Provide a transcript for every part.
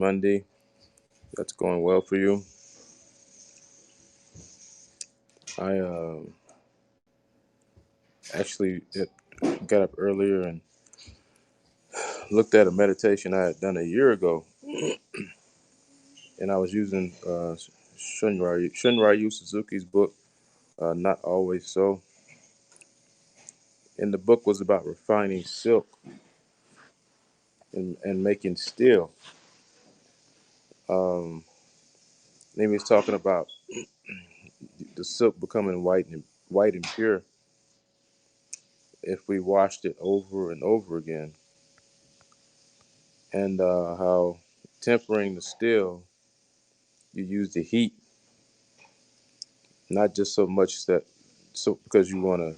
Monday. That's going well for you. I actually got up earlier and looked at a meditation I had done a year ago, and I was using Shunryu Suzuki's book, Not Always So. And the book was about refining silk and making steel. Um, and he was talking about the silk becoming white and pure if we washed it over and over again, and how tempering the steel, you use the heat, not just so much that so because you want to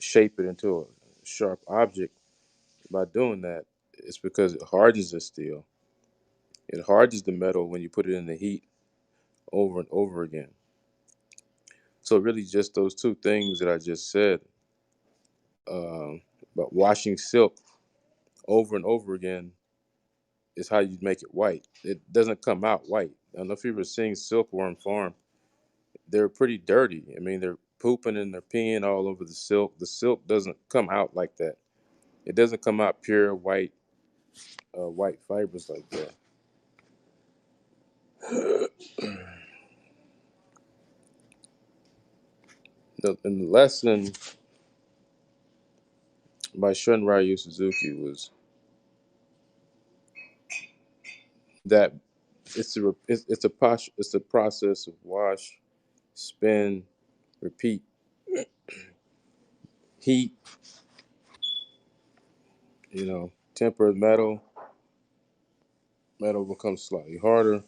shape it into a sharp object. By doing that, it's because it hardens the steel. It hardens the metal when you put it in the heat over and over again. So really, just those two things that I just said um, about washing silk over and over again is how you make it white. It doesn't come out white. I don't know if you ever seen silkworm farm. They're pretty dirty. I mean, they're pooping and they're peeing all over the silk. The silk doesn't come out like that. It doesn't come out pure white fibers like that. And the lesson by Shunryu Suzuki was that it's a process of wash, spin, repeat, heat. Temper metal becomes slightly harder,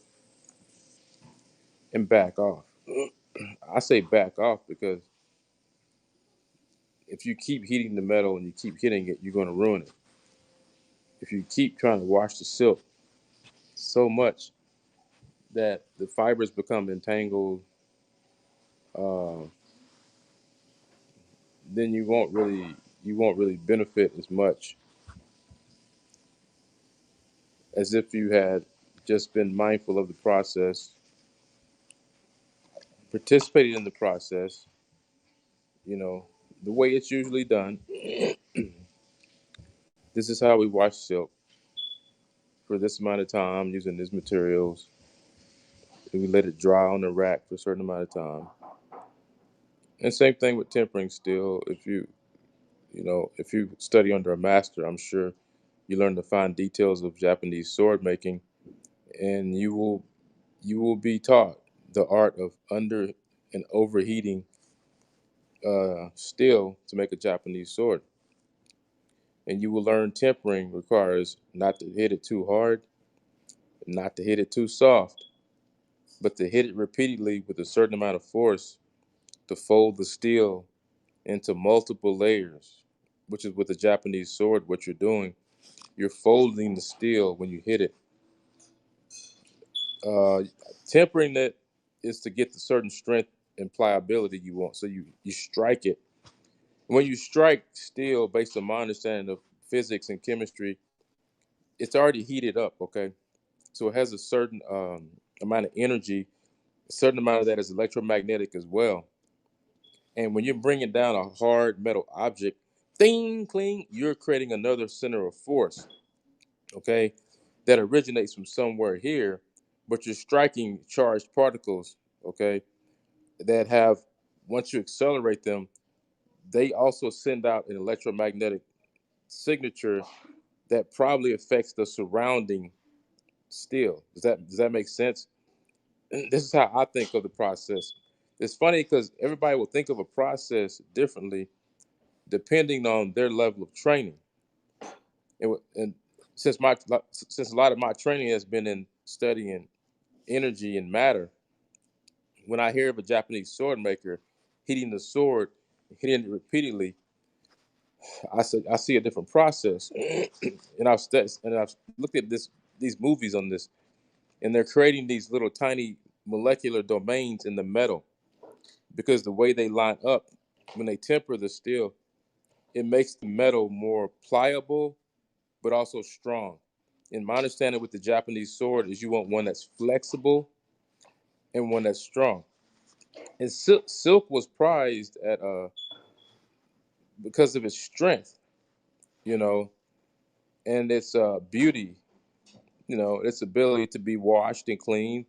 and back off. I say back off because if you keep heating the metal and you keep hitting it, you're going to ruin it. If you keep trying to wash the silk so much that the fibers become entangled, uh, then you won't really benefit as much as if you had just been mindful of the process, participated in the process, you know, the way it's usually done. This is how we wash silk for this amount of time using these materials. And we let it dry on the rack for a certain amount of time. And same thing with tempering steel. If you study under a master, I'm sure you learn the fine details of Japanese sword making, and you will be taught the art of under and overheating steel to make a Japanese sword. And you will learn tempering requires not to hit it too hard, not to hit it too soft, but to hit it repeatedly with a certain amount of force to fold the steel into multiple layers, which is with a Japanese sword, what you're doing. You're folding the steel when you hit it. Uh, Tempering it is to get the certain strength and pliability you want. So you strike it. When you strike steel, based on my understanding of physics and chemistry, it's already heated up. Okay, so it has a certain amount of energy. A certain amount of that is electromagnetic as well. And when you're bringing down a hard metal object, ding, cling, you're creating another center of force. Okay, that originates from somewhere here, but you're striking charged particles. Okay, that have once you accelerate them, they also send out an electromagnetic signature that probably affects the surrounding steel. Does that make sense? This is how I think of the process. It's funny because everybody will think of a process differently depending on their level of training. And since a lot of my training has been in studying energy and matter, when I hear of a Japanese sword maker hitting the sword, hitting it repeatedly, I see a different process. And I've looked at these movies on this, and they're creating these little tiny molecular domains in the metal because the way they line up when they temper the steel, it makes the metal more pliable but also strong. In my understanding with the Japanese sword is you want one that's flexible and one that's strong. And silk was prized at because of its strength, you know, and its beauty, its ability to be washed and cleaned.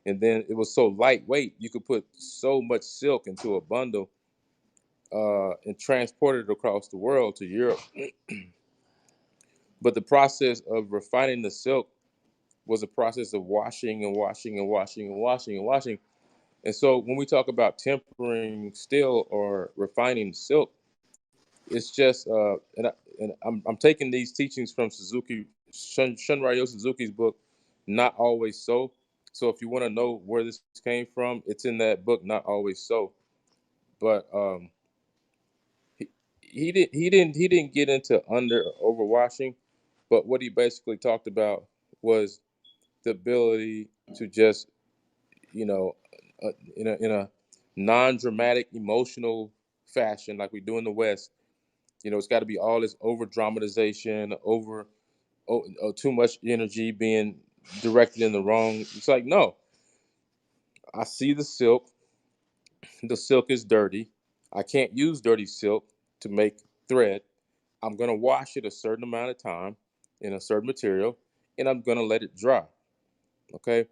And then it was so lightweight, you could put so much silk into a bundle and transport it across the world to Europe. But the process of refining the silk was a process of washing and washing and washing and washing and washing. And so when we talk about tempering steel or refining silk, it's just I'm taking these teachings from Shunryo Suzuki's book, Not Always So. So if you want to know where this came from, it's in that book, Not Always So. But he, he didn't get into under overwashing, but what he basically talked about was the ability to just, you know, in a non-dramatic emotional fashion like we do in the West. It's got to be all this over dramatization, too much energy being directed in the wrong. It's like, no, I see the silk. The silk is dirty. I can't use dirty silk to make thread. I'm going to wash it a certain amount of time in a certain material, and I'm going to let it dry. Okay.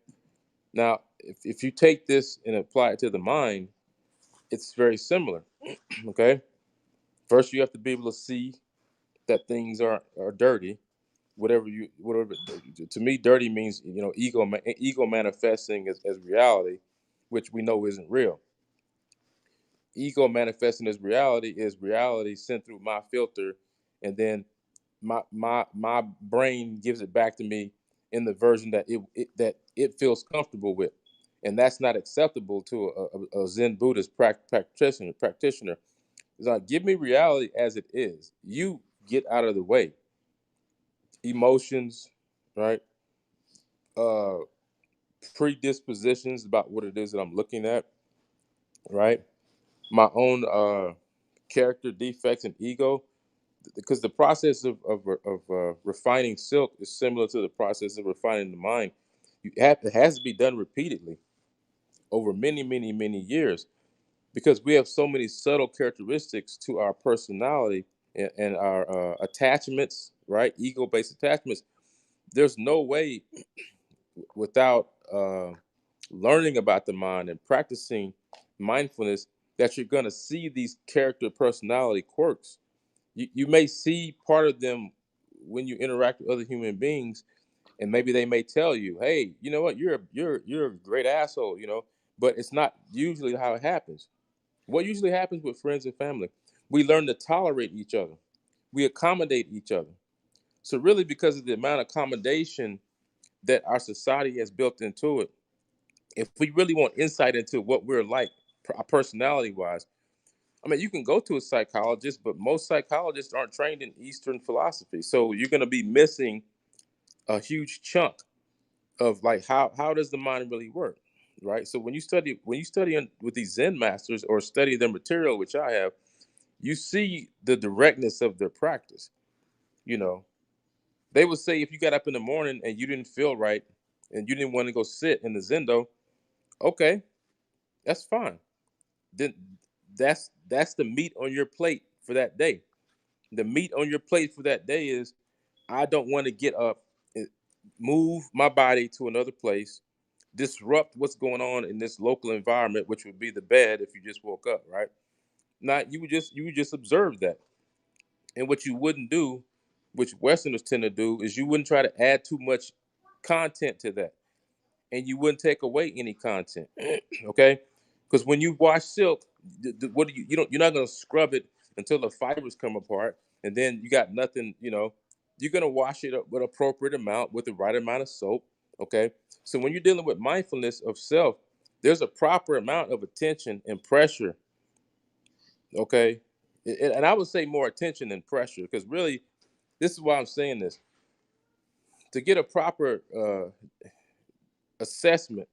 Now, if you take this and apply it to the mind, it's very similar. Okay. First, you have to be able to see that things are dirty. Whatever, to me, dirty means, ego manifesting as reality, which we know isn't real. Ego manifesting as reality is reality sent through my filter, and then my brain gives it back to me in the version that it feels comfortable with, and that's not acceptable to a Zen Buddhist practitioner. It's like, give me reality as it is. You get out of the way. Emotions, right? Uh, Predispositions about what it is that I'm looking at, right? My own character defects and ego, because the process of refining silk is similar to the process of refining the mind. It has to be done repeatedly over many, many, many years, because we have so many subtle characteristics to our personality and our attachments, right? Ego-based attachments. There's no way without learning about the mind and practicing mindfulness that you're going to see these character personality quirks. You may see part of them when you interact with other human beings, and maybe they may tell you, hey, you know what, you're a great asshole, but it's not usually how it happens. What usually happens with friends and family, we learn to tolerate each other, we accommodate each other. So really, because of the amount of accommodation that our society has built into it, if we really want insight into what we're like personality wise, I mean, you can go to a psychologist, but most psychologists aren't trained in Eastern philosophy. So you're going to be missing a huge chunk of, like, how does the mind really work, right? So when you study with these Zen masters or study their material, which I have, you see the directness of their practice. You know, they would say if you got up in the morning and you didn't feel right and you didn't want to go sit in the Zendo, okay, that's fine. Then that's the meat on your plate for that day. The meat on your plate for that day is, I don't want to get up and move my body to another place, disrupt what's going on in this local environment, which would be the bed if you just woke up, right? Not you would just observe that. And what you wouldn't do, which Westerners tend to do, is you wouldn't try to add too much content to that, and you wouldn't take away any content. Okay, because when you wash silk, what do you're not going to scrub it until the fibers come apart, and then you got nothing. You're going to wash it up with appropriate amount, with the right amount of soap. Okay, so when you're dealing with mindfulness of self, there's a proper amount of attention and pressure. Okay, and I would say more attention than pressure, because really, this is why I'm saying this: to get a proper assessment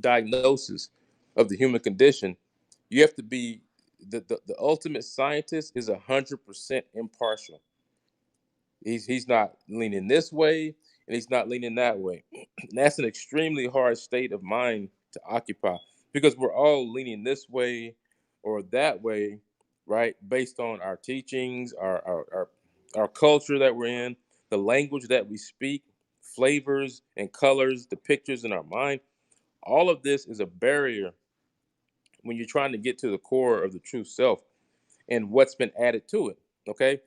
diagnosis of the human condition, you have to be the ultimate scientist is 100% impartial. He's not leaning this way and he's not leaning that way. And that's an extremely hard state of mind to occupy because we're all leaning this way or that way, right? Based on our teachings, our culture that we're in, the language that we speak, flavors and colors, the pictures in our mind. All of this is a barrier when you're trying to get to the core of the true self and what's been added to it. Okay.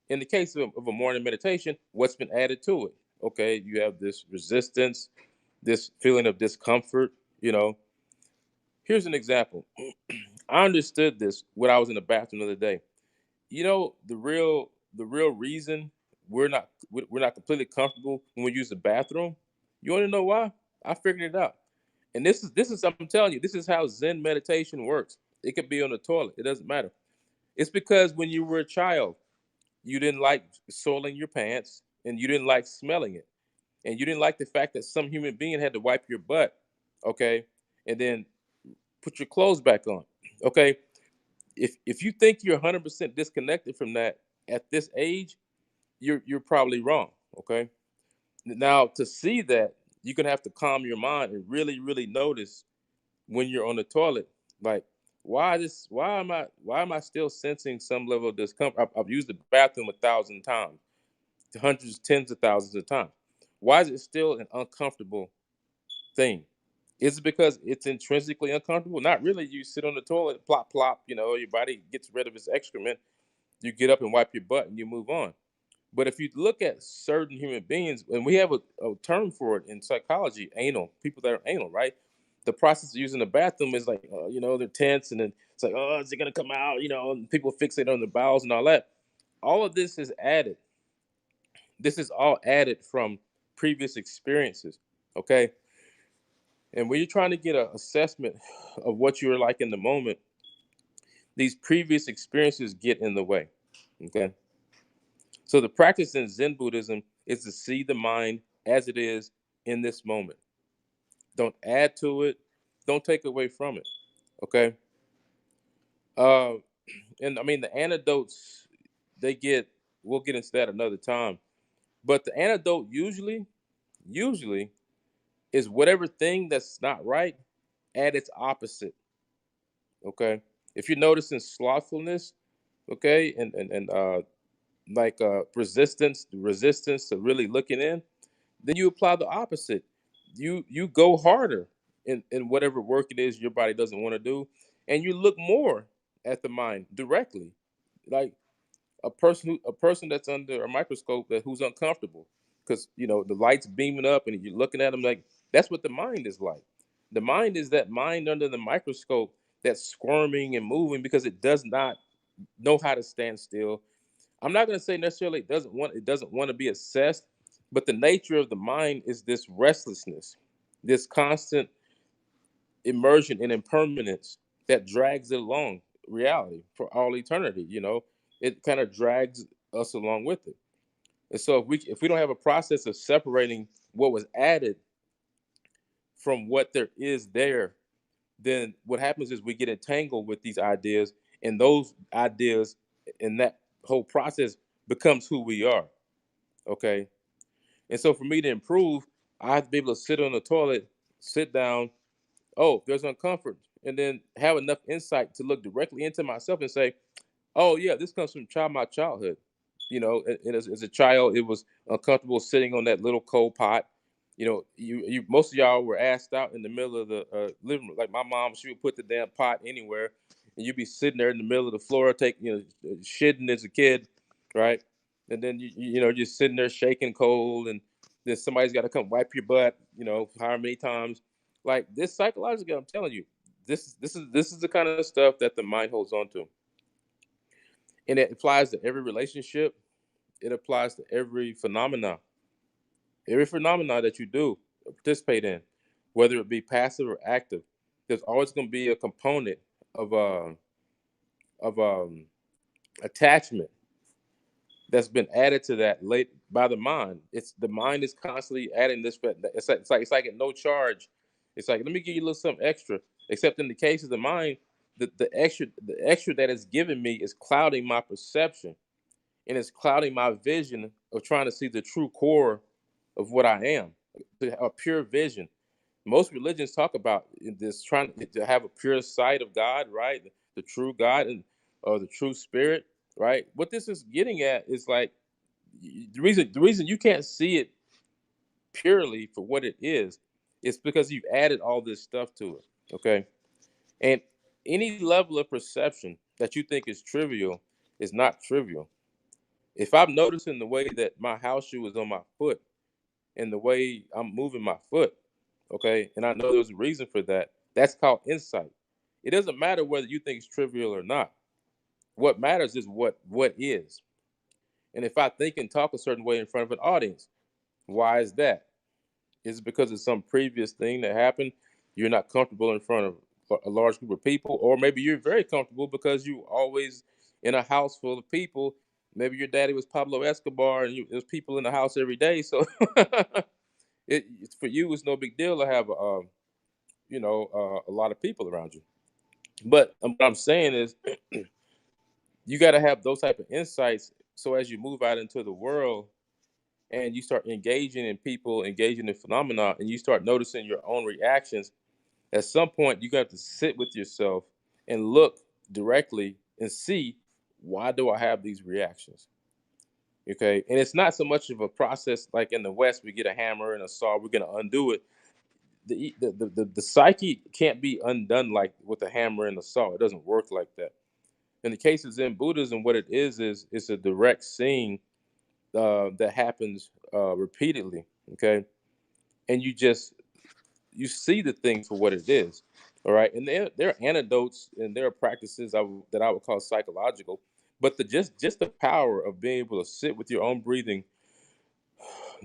In the case of a morning meditation, what's been added to it? Okay. You have this resistance, this feeling of discomfort. You know, here's an example. I understood this when I was in the bathroom the other day. You know, the real reason we're not completely comfortable when we use the bathroom. You want to know why? I figured it out. And this is I'm telling you, this is how Zen meditation works. It could be on the toilet. It doesn't matter. It's because when you were a child, you didn't like soiling your pants and you didn't like smelling it. And you didn't like the fact that some human being had to wipe your butt, okay? And then put your clothes back on. Okay? If you think you're 100% disconnected from that at this age, you're probably wrong, okay? Now, to see that, you're going to have to calm your mind and really notice when you're on the toilet, like why am I still sensing some level of discomfort? I've used the bathroom 1,000 times, hundreds, tens of thousands of times. Why is it still an uncomfortable thing? Is it because it's intrinsically uncomfortable? Not really. You sit on the toilet, plop plop, your body gets rid of its excrement, you get up and wipe your butt and you move on. But if you look at certain human beings, and we have a term for it in psychology, anal, people that are anal, right? The process of using the bathroom is like, they're tense, and then it's like, oh, is it gonna come out? And people fixate on the bowels and all that. All of this is added. This is all added from previous experiences, okay? And when you're trying to get an assessment of what you're like in the moment, these previous experiences get in the way, okay? So the practice in Zen Buddhism is to see the mind as it is in this moment. Don't add to it. Don't take away from it. Okay. Uh, and I mean the antidotes they get. We'll get into that another time. But the antidote usually is whatever thing that's not right, add its opposite. Okay. If you're noticing slothfulness, okay, and like resistance to really looking in, then you apply the opposite. You go harder in whatever work it is your body doesn't want to do, and you look more at the mind directly, like a person that's under a microscope that who's uncomfortable because the light's beaming up and you're looking at them like that's what the mind is like. The mind is that mind under the microscope that's squirming and moving because it does not know how to stand still. I'm not going to say necessarily it doesn't want to be assessed, but the nature of the mind is this restlessness, this constant immersion in impermanence that drags it along reality for all eternity. It kind of drags us along with it. And so if we don't have a process of separating what was added from what there is there, then what happens is we get entangled with these ideas, and those ideas and that whole process becomes who we are. Okay. And so for me to improve, I have to be able to sit on the toilet, sit down. Oh, there's uncomfort. And then have enough insight to look directly into myself and say, oh yeah, this comes from my childhood. And as a child, it was uncomfortable sitting on that little coal pot. You most of y'all were asked out in the middle of the living room. Like my mom, she would put the damn pot anywhere, and you'd be sitting there in the middle of the floor, shitting as a kid, right? And then you're sitting there shaking cold, and then somebody's got to come wipe your butt. However many times. Like this psychologically, I'm telling you, this is the kind of stuff that the mind holds on to, and it applies to every relationship. It applies to every phenomena that you do participate in, whether it be passive or active. There's always going to be a component of attachment that's been added to that late by the mind. It's the mind is constantly adding this. It's like at no charge. It's like, let me give you a little something extra. Except in the case of the mind, the extra that is given me is clouding my perception, and it's clouding my vision of trying to see the true core of what I am, a pure vision. Most religions talk about this, trying to have a pure sight of God, right? The true God and or the true spirit, right? What this is getting at is like the reason you can't see it purely for what it is because you've added all this stuff to it. Okay. And any level of perception that you think is trivial is not trivial. If I'm noticing the way that my house shoe is on my foot and the way I'm moving my foot, okay, and I know there's a reason for that, that's called insight. It doesn't matter whether you think it's trivial or not. What matters is what is. And if I think and talk a certain way in front of an audience, why is that? Is it because of some previous thing that happened? You're not comfortable in front of a large group of people, or maybe you're very comfortable because you always in a house full of people. Maybe your daddy was Pablo Escobar, and there's people in the house every day. So it's for you, it's no big deal to have a lot of people around you. But what I'm saying is, you got to have those type of insights. So as you move out into the world and you start engaging in people, engaging in phenomena, and you start noticing your own reactions, at some point you got to sit with yourself and look directly and see, why do I have these reactions? Okay. And it's not so much of a process like in the West, we get a hammer and a saw, we're going to undo it. The psyche can't be undone like with a hammer and a saw. It doesn't work like that. In the case of Zen Buddhism, what it is it's a direct seeing that happens repeatedly. Okay. And you see the thing for what it is. All right. And there are antidotes and there are practices that I would call psychological. But just the power of being able to sit with your own breathing,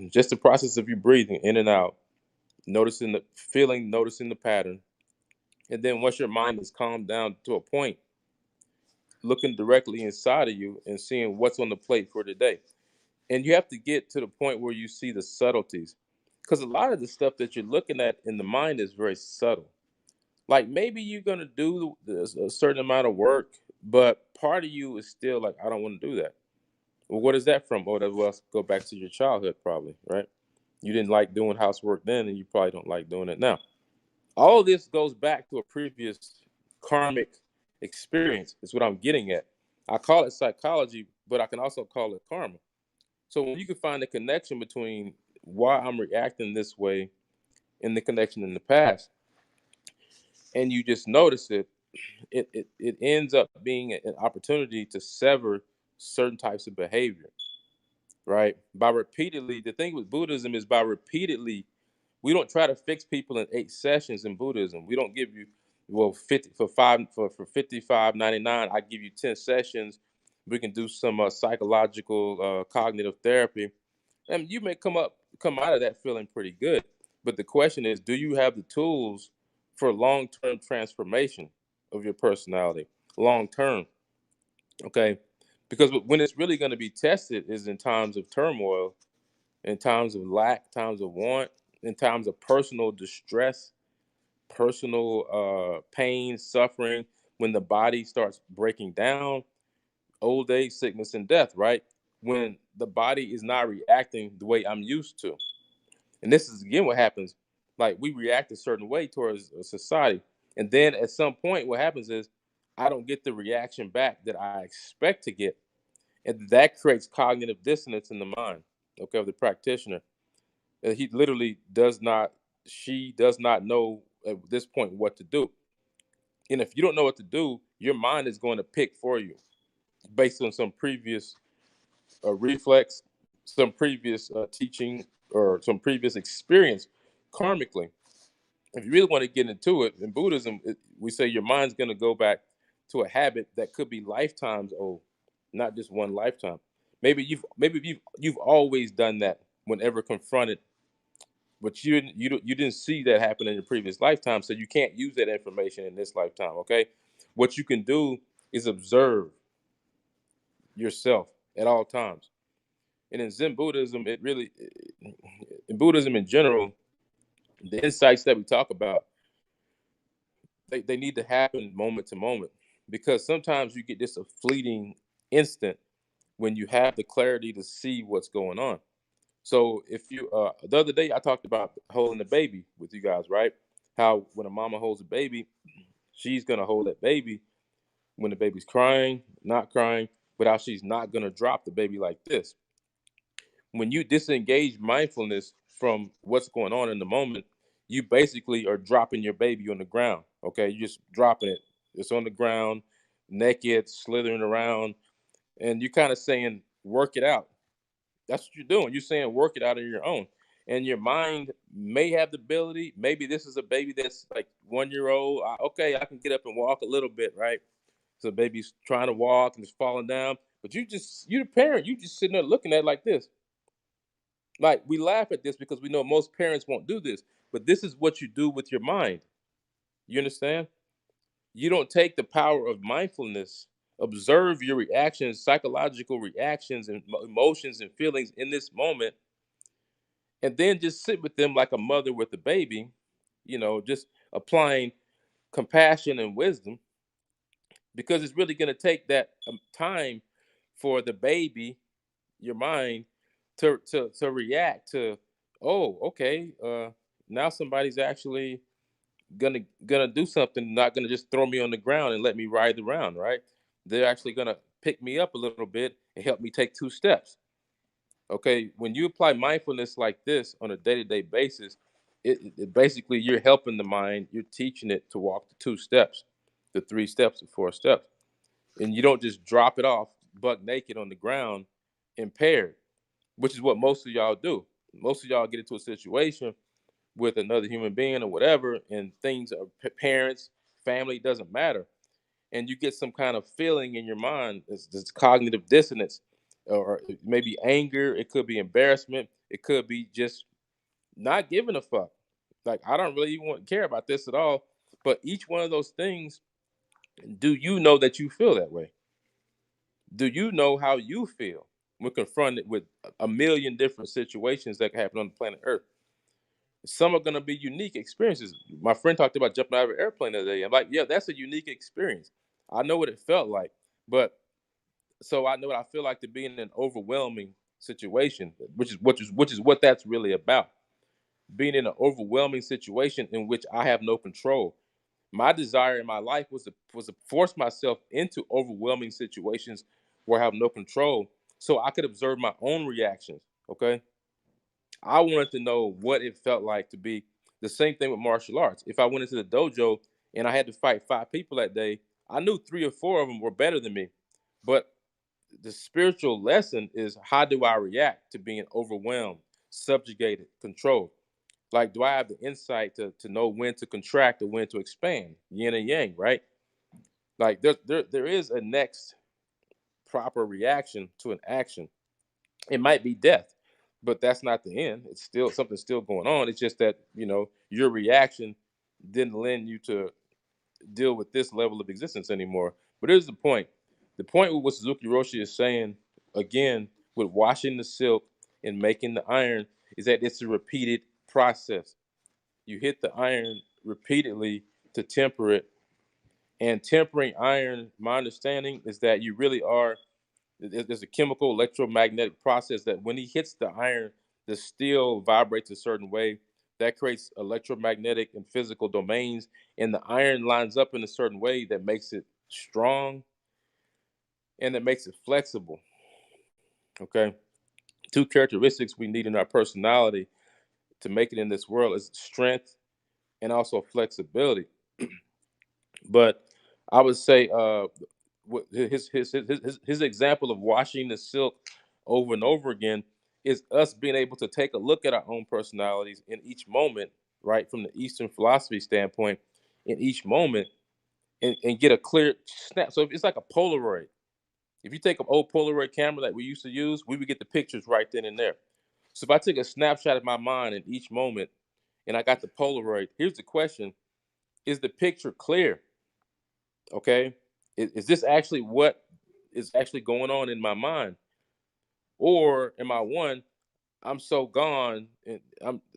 just the process of you breathing in and out, noticing the feeling, noticing the pattern. And then once your mind is calmed down to a point, looking directly inside of you and seeing what's on the plate for today. And you have to get to the point where you see the subtleties. Because a lot of the stuff that you're looking at in the mind is very subtle. Like maybe you're gonna do a certain amount of work, but part of you is still like, I don't want to do that. Well, what is that from? Oh, that well, go back to your childhood, probably, right? You didn't like doing housework then, and you probably don't like doing it now. All of this goes back to a previous karmic experience. Is what I'm getting at. I call it psychology, but I can also call it karma. So when you can find a connection between why I'm reacting this way and the connection in the past, and you just notice it, it ends up being an opportunity to sever certain types of behavior, right? By repeatedly, the thing with Buddhism is by repeatedly, we don't try to fix people in 8 sessions in Buddhism. We don't give you, well, 50 for 55.99, I give you 10 sessions. We can do some psychological cognitive therapy, and you may come out of that feeling pretty good. But the question is, do you have the tools for long-term transformation of your personality? Long term, okay? Because when it's really going to be tested is in times of turmoil, in times of lack, times of want, in times of personal distress, personal pain, suffering, when the body starts breaking down, old age, sickness, and death, right? When the body is not reacting the way I'm used to. And this is again what happens. Like we react a certain way towards a society. And then at some point, what happens is I don't get the reaction back that I expect to get. And that creates cognitive dissonance in the mind, okay, of the practitioner. And he literally she does not know at this point what to do. And if you don't know what to do, your mind is going to pick for you based on some previous reflex, some previous teaching, or some previous experience karmically. If you really want to get into it, in Buddhism, we say your mind's going to go back to a habit that could be lifetimes old, not just one lifetime. Maybe you've always done that whenever confronted, but you didn't see that happen in your previous lifetime, so you can't use that information in this lifetime. Okay, what you can do is observe yourself at all times. And in Zen Buddhism, in Buddhism in general, the insights that we talk about, they need to happen moment to moment, because sometimes you get just a fleeting instant when you have the clarity to see what's going on. So if you the other day I talked about holding the baby with you guys, right? How when a mama holds a baby, she's gonna hold that baby when the baby's crying, not crying, but how she's not gonna drop the baby like this. When you disengage mindfulness from what's going on in the moment, you basically are dropping your baby on the ground. Okay, you're just dropping it. It's on the ground, naked, slithering around, and you're kind of saying, "Work it out." That's what you're doing. You're saying, "Work it out on your own." And your mind may have the ability. Maybe this is a baby that's like 1 year old. Okay, I can get up and walk a little bit, right? So baby's trying to walk and it's falling down, but you're the parent. You just sitting there looking at it like this. Like we laugh at this because we know most parents won't do this, but this is what you do with your mind. You understand? You don't take the power of mindfulness, observe your reactions, psychological reactions and emotions and feelings in this moment, and then just sit with them like a mother with a baby, just applying compassion and wisdom, because it's really going to take that time for the baby, your mind, to react to, oh, okay, now somebody's actually gonna do something, not gonna just throw me on the ground and let me ride around, right? They're actually gonna pick me up a little bit and help me take 2 steps. Okay, when you apply mindfulness like this on a day-to-day basis, it basically you're helping the mind, you're teaching it to walk the 2 steps, the 3 steps, the 4 steps, and you don't just drop it off buck naked on the ground impaired, which is what most of y'all do. Most of y'all get into a situation with another human being or whatever, and things are parents, family, doesn't matter, and you get some kind of feeling in your mind. It's this cognitive dissonance, or it may be anger. It could be embarrassment. It could be just not giving a fuck. Like I don't really want care about this at all. But each one of those things, do you know that you feel that way? Do you know how you feel when confronted with a million different situations that can happen on the planet Earth? Some are going to be unique experiences. My friend talked about jumping out of an airplane the other day. I'm like, yeah, that's a unique experience. I know what it felt like, but so I know what I feel like to be in an overwhelming situation, which is what that's really about. Being in an overwhelming situation in which I have no control. My desire in my life was to force myself into overwhelming situations where I have no control, so I could observe my own reactions. Okay, I wanted to know what it felt like to be the same thing with martial arts. If I went into the dojo and I had to fight 5 people that day, I knew 3 or 4 of them were better than me. But the spiritual lesson is, how do I react to being overwhelmed, subjugated, controlled? Like, do I have the insight to know when to contract or when to expand? Yin and yang, right? Like there is a next proper reaction to an action. It might be death, but that's not the end. It's still something still going on. It's just that your reaction didn't lend you to deal with this level of existence anymore. But here's the point. The point with what Suzuki Roshi is saying, again, with washing the silk and making the iron, is that it's a repeated process. You hit the iron repeatedly to temper it. And tempering iron, my understanding is that you really are, there's a chemical electromagnetic process that when he hits the iron, the steel vibrates a certain way that creates electromagnetic and physical domains, and the iron lines up in a certain way that makes it strong and that makes it flexible. Okay, 2 characteristics we need in our personality to make it in this world is strength and also flexibility. But I would say his example of washing the silk over and over again is us being able to take a look at our own personalities in each moment, right, from the Eastern philosophy standpoint, in each moment, and get a clear snap. So it's like a Polaroid. If you take an old Polaroid camera that we used to use, we would get the pictures right then and there. So if I take a snapshot of my mind in each moment and I got the Polaroid, here's the question: is the picture clear? Okay, is this actually what is actually going on in my mind, or am I one? I'm so gone, and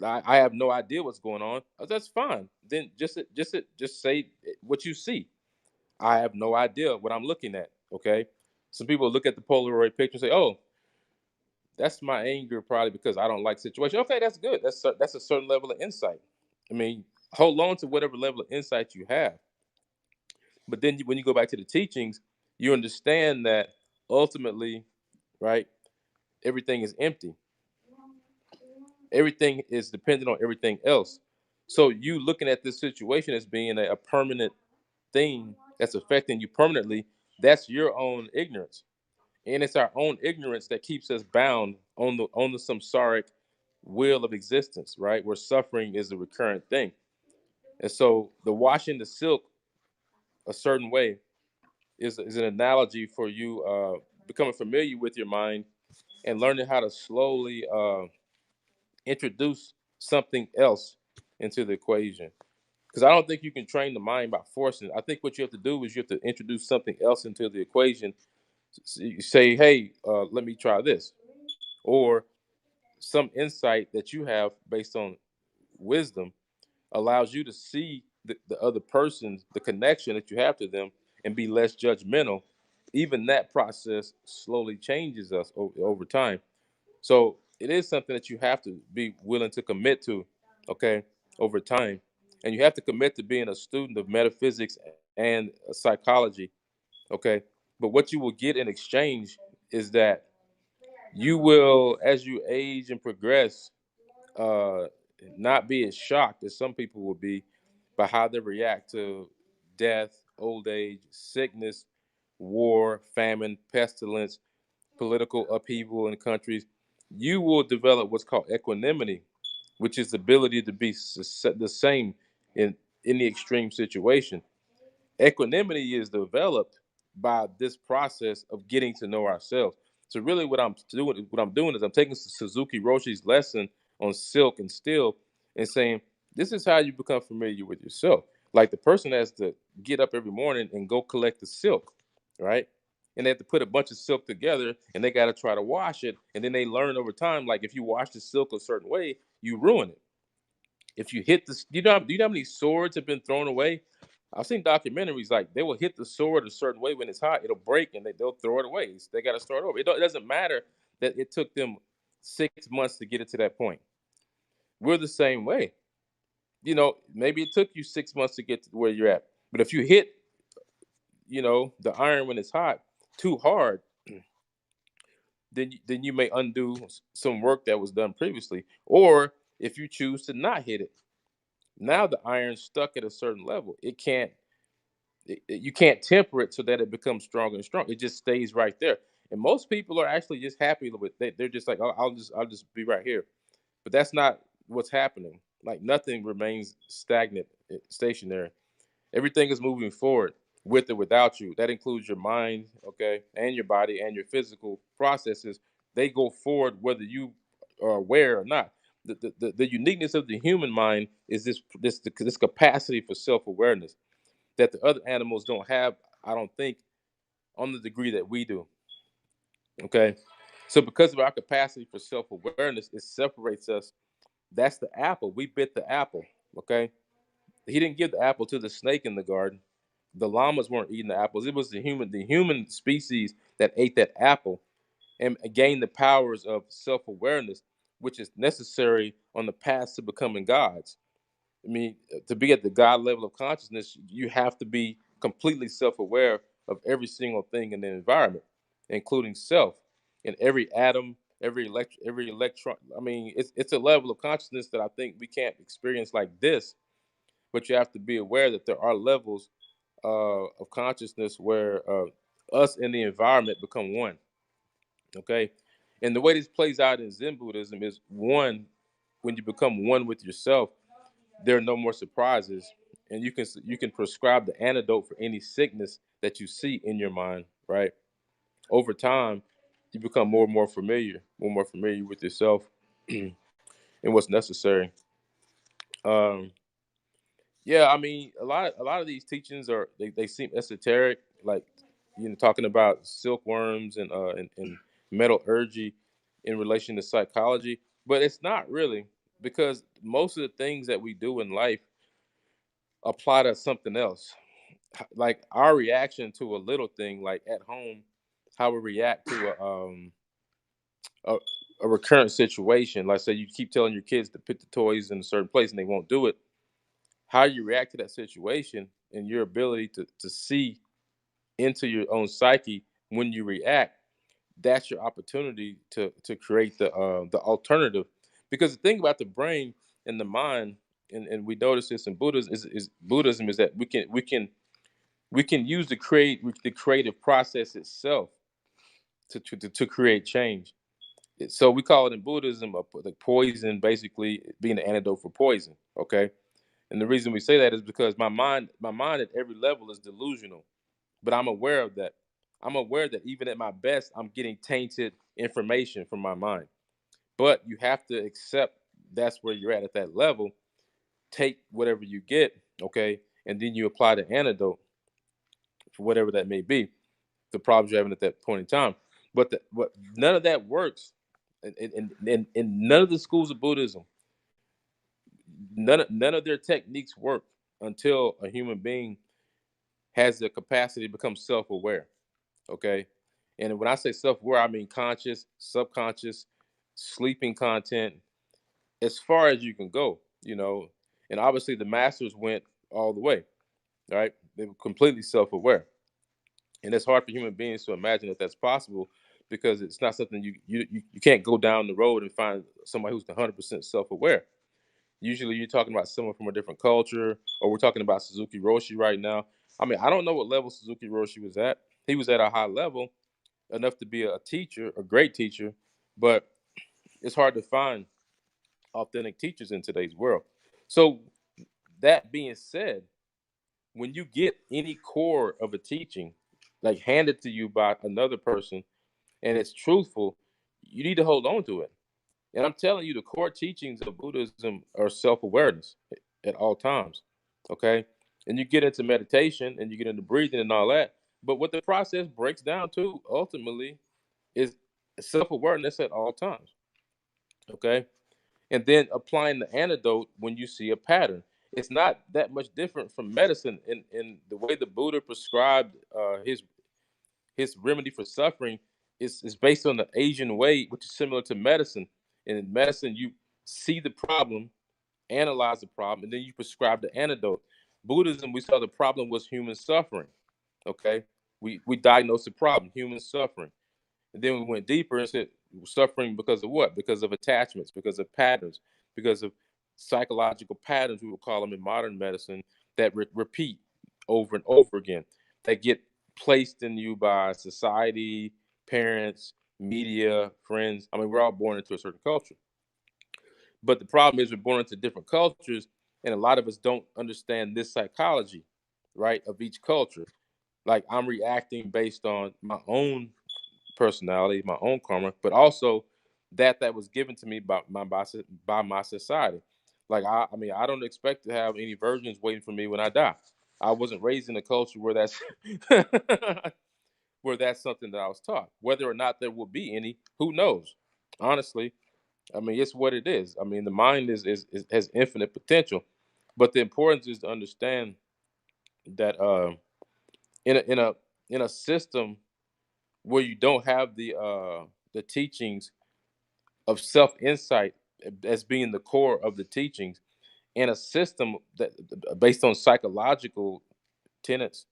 I have no idea what's going on. That's fine. Then just say what you see. I have no idea what I'm looking at. Okay, Some people look at the Polaroid picture and say, "Oh, that's my anger, probably because I don't like situation." Okay, that's good. That's a certain level of insight. I mean, hold on to whatever level of insight you have. But then when you go back to the teachings, you understand that ultimately, right, everything is empty. Everything is dependent on everything else. So you looking at this situation as being a permanent thing that's affecting you permanently, that's your own ignorance. And it's our own ignorance that keeps us bound on the samsaric wheel of existence, right? Where suffering is a recurrent thing. And so the washing the silk a certain way is an analogy for you becoming familiar with your mind and learning how to slowly introduce something else into the equation. Because I don't think you can train the mind by forcing it. I think what you have to do is you have to introduce something else into the equation. So you say, hey, let me try this. Or some insight that you have based on wisdom allows you to see the other person, the connection that you have to them, and be less judgmental. Even that process slowly changes us over time. So it is something that you have to be willing to commit to, okay, over time. And you have to commit to being a student of metaphysics and psychology, okay. But what you will get in exchange is that you will, as you age and progress, uh, not be as shocked as some people will be by how they react to death, old age, sickness, war, famine, pestilence, political upheaval in countries. You will develop what's called equanimity, which is the ability to be the same in any extreme situation. Equanimity is developed by this process of getting to know ourselves. So really what I'm doing is I'm taking Suzuki Roshi's lesson on silk and steel and saying, this is how you become familiar with yourself. Like the person has to get up every morning and go collect the silk, right? And they have to put a bunch of silk together and they got to try to wash it. And then they learn over time, like if you wash the silk a certain way, you ruin it. If you hit the, do you know how many swords have been thrown away? I've seen documentaries like they will hit the sword a certain way when it's hot, it'll break and they'll throw it away. They got to start over. It doesn't matter that it took them 6 months to get it to that point. We're the same way. Maybe it took you 6 months to get to where you're at, but if you hit, the iron when it's hot too hard, then you may undo some work that was done previously. Or if you choose to not hit it, now the iron's stuck at a certain level. You can't temper it so that it becomes stronger and stronger. It just stays right there. And most people are actually just happy with it. They're just like, oh, I'll just be right here. But that's not what's happening. Like nothing remains stagnant, stationary. Everything is moving forward with or without you. That includes your mind, okay, and your body and your physical processes. They go forward whether you are aware or not. The uniqueness of the human mind is this capacity for self awareness that the other animals don't have. I don't think on the degree that we do. Okay, so because of our capacity for self awareness, it separates us. That's the apple. We bit the apple. Okay, he didn't give the apple to the snake in the garden. The llamas weren't eating the apples. It was the human species that ate that apple and gained the powers of self awareness, which is necessary on the path to becoming gods. I mean, to be at the God level of consciousness, you have to be completely self aware of every single thing in the environment, including self, and every atom, every electron. I mean, it's a level of consciousness that I think we can't experience like this, but you have to be aware that there are levels of consciousness where us and the environment become one. Okay, and the way this plays out in Zen Buddhism is one. When you become one with yourself, there are no more surprises, and you can prescribe the antidote for any sickness that you see in your mind. Right, over time, you become more and more familiar with yourself and what's necessary. Um, Yeah, I mean, a lot of these teachings they seem esoteric, like talking about silkworms and metallurgy in relation to psychology, but it's not really, because most of the things that we do in life apply to something else. Like our reaction to a little thing, like at home, how we react to a, a recurrent situation. Like say you keep telling your kids to put the toys in a certain place and they won't do it. How you react to that situation and your ability to see into your own psyche when you react, that's your opportunity to create the alternative. Because the thing about the brain and the mind, and we notice this in Buddhism is Buddhism is that we can use the creative process itself to create change. So we call it in Buddhism the poison, basically being the antidote for poison. Okay, and the reason we say that is because my mind at every level is delusional, but I'm aware of that. I'm aware that even at my best, I'm getting tainted information from my mind. But you have to accept that's where you're at that level. Take whatever you get, okay, and then you apply the antidote for whatever that may be, the problems you're having at that point in time. But none of that works, in none of the schools of Buddhism. None of their techniques work until a human being has the capacity to become self-aware. Okay, and when I say self-aware, I mean conscious, subconscious, sleeping content, as far as you can go. And obviously the masters went all the way. Right, they were completely self-aware, and it's hard for human beings to imagine that that's possible because it's not something you can't go down the road and find somebody who's 100% self-aware. Usually you're talking about someone from a different culture, or we're talking about Suzuki Roshi right now. I mean, I don't know what level Suzuki Roshi was at. He was at a high level, enough to be a teacher, a great teacher, but it's hard to find authentic teachers in today's world. So that being said, when you get any core of a teaching, like handed to you by another person, and it's truthful, you need to hold on to it. And I'm telling you, the core teachings of Buddhism are self-awareness at all times. Okay. And you get into meditation and you get into breathing and all that. But what the process breaks down to ultimately is self-awareness at all times. Okay. And then applying the antidote when you see a pattern. It's not that much different from medicine in the way the Buddha prescribed his remedy for suffering is based on the Asian way, which is similar to medicine. And in medicine, you see the problem, analyze the problem, and then you prescribe the antidote. Buddhism, we saw the problem was human suffering. Okay, we diagnosed the problem, human suffering, and then we went deeper and said suffering because of what? Because of attachments, because of patterns, because of psychological patterns, we would call them in modern medicine, that repeat over and over again, that get placed in you by society, parents, media, friends. I mean, we're all born into a certain culture. But the problem is we're born into different cultures, and a lot of us don't understand this psychology, right, of each culture. Like I'm reacting based on my own personality, my own karma, but also that was given to me by my society. Like I mean, I don't expect to have any virgins waiting for me when I die. I wasn't raised in a culture where that's where that's something that I was taught. Whether or not there will be any, who knows? Honestly, I mean, it's what it is. I mean, the mind is has infinite potential, but the importance is to understand that in a system where you don't have the teachings of self insight as being the core of the teachings, in a system that based on psychological tenets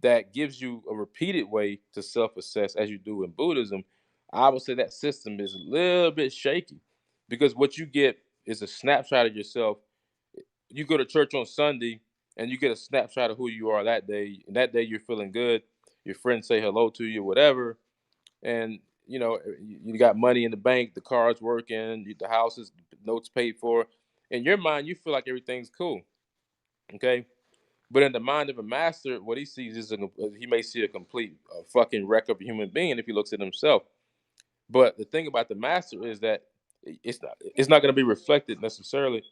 that gives you a repeated way to self assess as you do in Buddhism, I would say that system is a little bit shaky because what you get is a snapshot of yourself. You go to church on Sunday and you get a snapshot of who you are that day. And that day you're feeling good. Your friends say hello to you, whatever. And you got money in the bank, the car's working, the house is notes paid for. In your mind, you feel like everything's cool. Okay. But in the mind of a master, what he sees is he may see a complete fucking wreck of a human being if he looks at himself. But the thing about the master is that it's not going to be reflected necessarily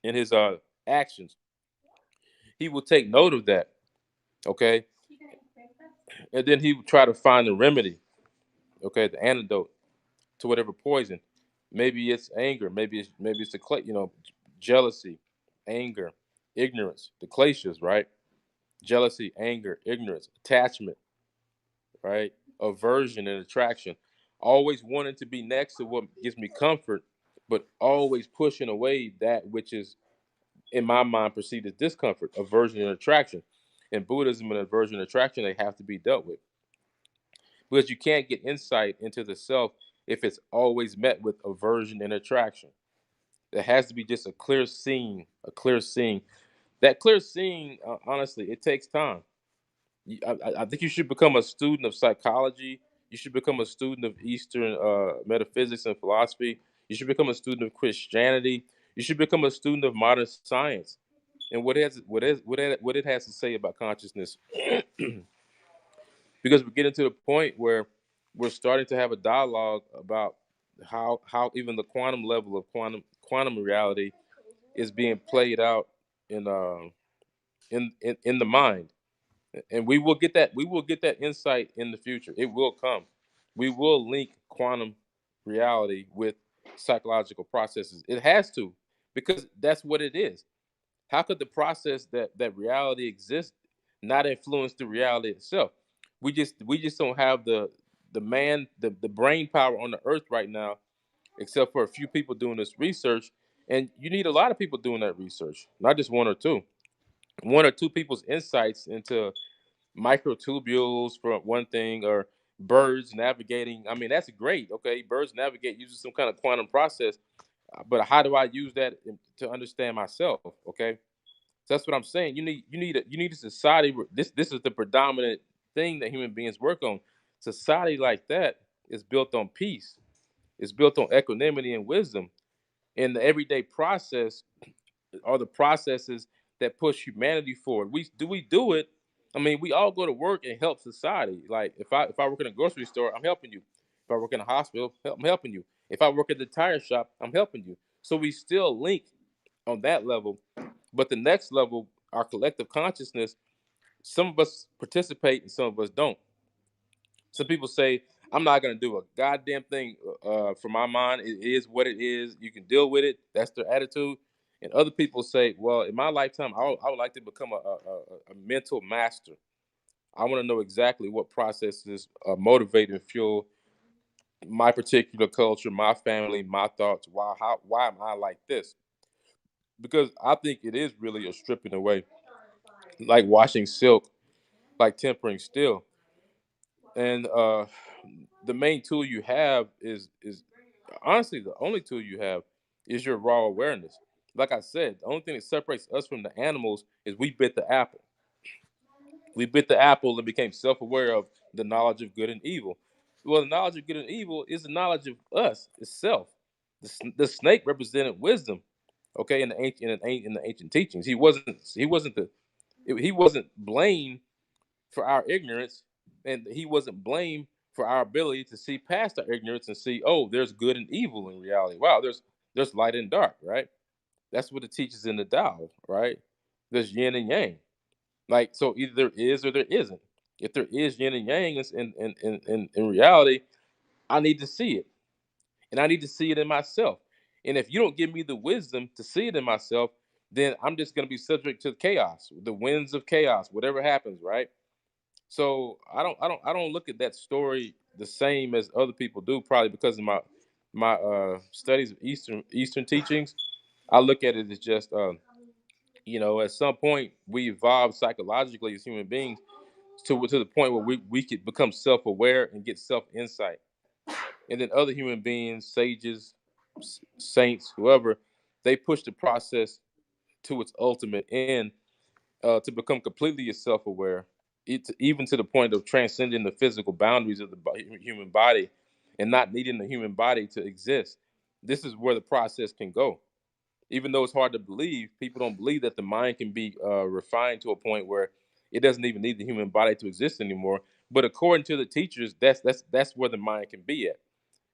in his actions. He will take note of that, okay, and then he will try to find the remedy, okay, the antidote to whatever poison. Maybe it's anger, maybe it's the jealousy, anger, ignorance, the kleshas, right? Jealousy, anger, ignorance, attachment, right? Aversion and attraction. Always wanting to be next to what gives me comfort, but always pushing away that which is, in my mind, perceived as discomfort. Aversion and attraction. In Buddhism, and aversion and attraction, they have to be dealt with, because you can't get insight into the self if it's always met with aversion and attraction. There has to be just a clear seeing, a clear seeing. That clear seeing, honestly, it takes time. I think you should become a student of psychology. You should become a student of Eastern metaphysics and philosophy. You should become a student of Christianity. You should become a student of modern science and what it has to say about consciousness. Because we're getting to the point where we're starting to have a dialogue about how even the quantum level of quantum reality is being played out in in the mind, and we will get that insight in the future. It will come. We will link quantum reality with psychological processes. It has to, because that's what it is. How could the process that reality exists not influence the reality itself? We just don't have the brain power on the earth right now, except for a few people doing this research. And you need a lot of people doing that research, not just one or two. One or two people's insights into microtubules, for one thing, or birds navigating. I mean, that's great. Okay, birds navigate using some kind of quantum process, but how do I use that to understand myself? Okay, so that's what I'm saying. You need a society where this is the predominant thing that human beings work on. Society like that is built on peace. It's built on equanimity and wisdom. And the everyday process are the processes that push humanity forward. We do it. I mean, we all go to work and help society. Like if I work in a grocery store, I'm helping you. If I work in a hospital, I'm helping you. If I work at the tire shop, I'm helping you. So we still link on that level. But the next level, our collective consciousness, some of us participate and some of us don't. Some people say, I'm not going to do a goddamn thing for my mind. It is what it is. You can deal with it. That's their attitude. And other people say, well, in my lifetime, I would like to become a mental master. I want to know exactly what processes motivate and fuel my particular culture, my family, my thoughts. Why am I like this? Because I think it is really a stripping away, like washing silk, like tempering steel. And the main tool you have is honestly the only tool you have is your raw awareness. Like I said, the only thing that separates us from the animals is we bit the apple. We bit the apple and became self-aware of the knowledge of good and evil. Well, the knowledge of good and evil is the knowledge of us itself. The snake represented wisdom. Okay, in the ancient teachings, he wasn't blamed for our ignorance, and he wasn't blamed for our ability to see past our ignorance and see, oh, there's good and evil in reality. Wow, there's light and dark, right? That's what it teaches in the Tao, right? There's yin and yang. Like, so either there is or there isn't. If there is yin and yang in reality, I need to see it. And I need to see it in myself. And if you don't give me the wisdom to see it in myself, then I'm just going to be subject to chaos, the winds of chaos, whatever happens, right? So I don't look at that story the same as other people do, probably because of my studies of Eastern teachings. I look at it as just at some point we evolved psychologically as human beings to the point where we could become self-aware and get self-insight. And then other human beings, sages, saints, whoever, they push the process to its ultimate end, to become completely self-aware, even to the point of transcending the physical boundaries of the human body and not needing the human body to exist. This is where the process can go. Even though it's hard to believe, people don't believe that the mind can be refined to a point where it doesn't even need the human body to exist anymore. But according to the teachers, that's where the mind can be at,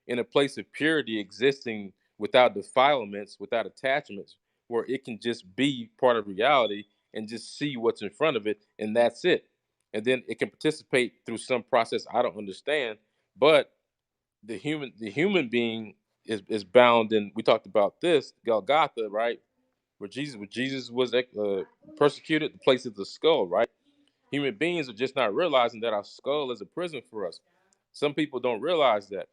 in a place of purity, existing without defilements, without attachments, where it can just be part of reality and just see what's in front of it, and that's it. And then it can participate through some process I don't understand, but the human being is bound in. We talked about this Golgotha, right? Where Jesus was persecuted, the place of the skull, right? Human beings are just not realizing that our skull is a prison for us. Some people don't realize that.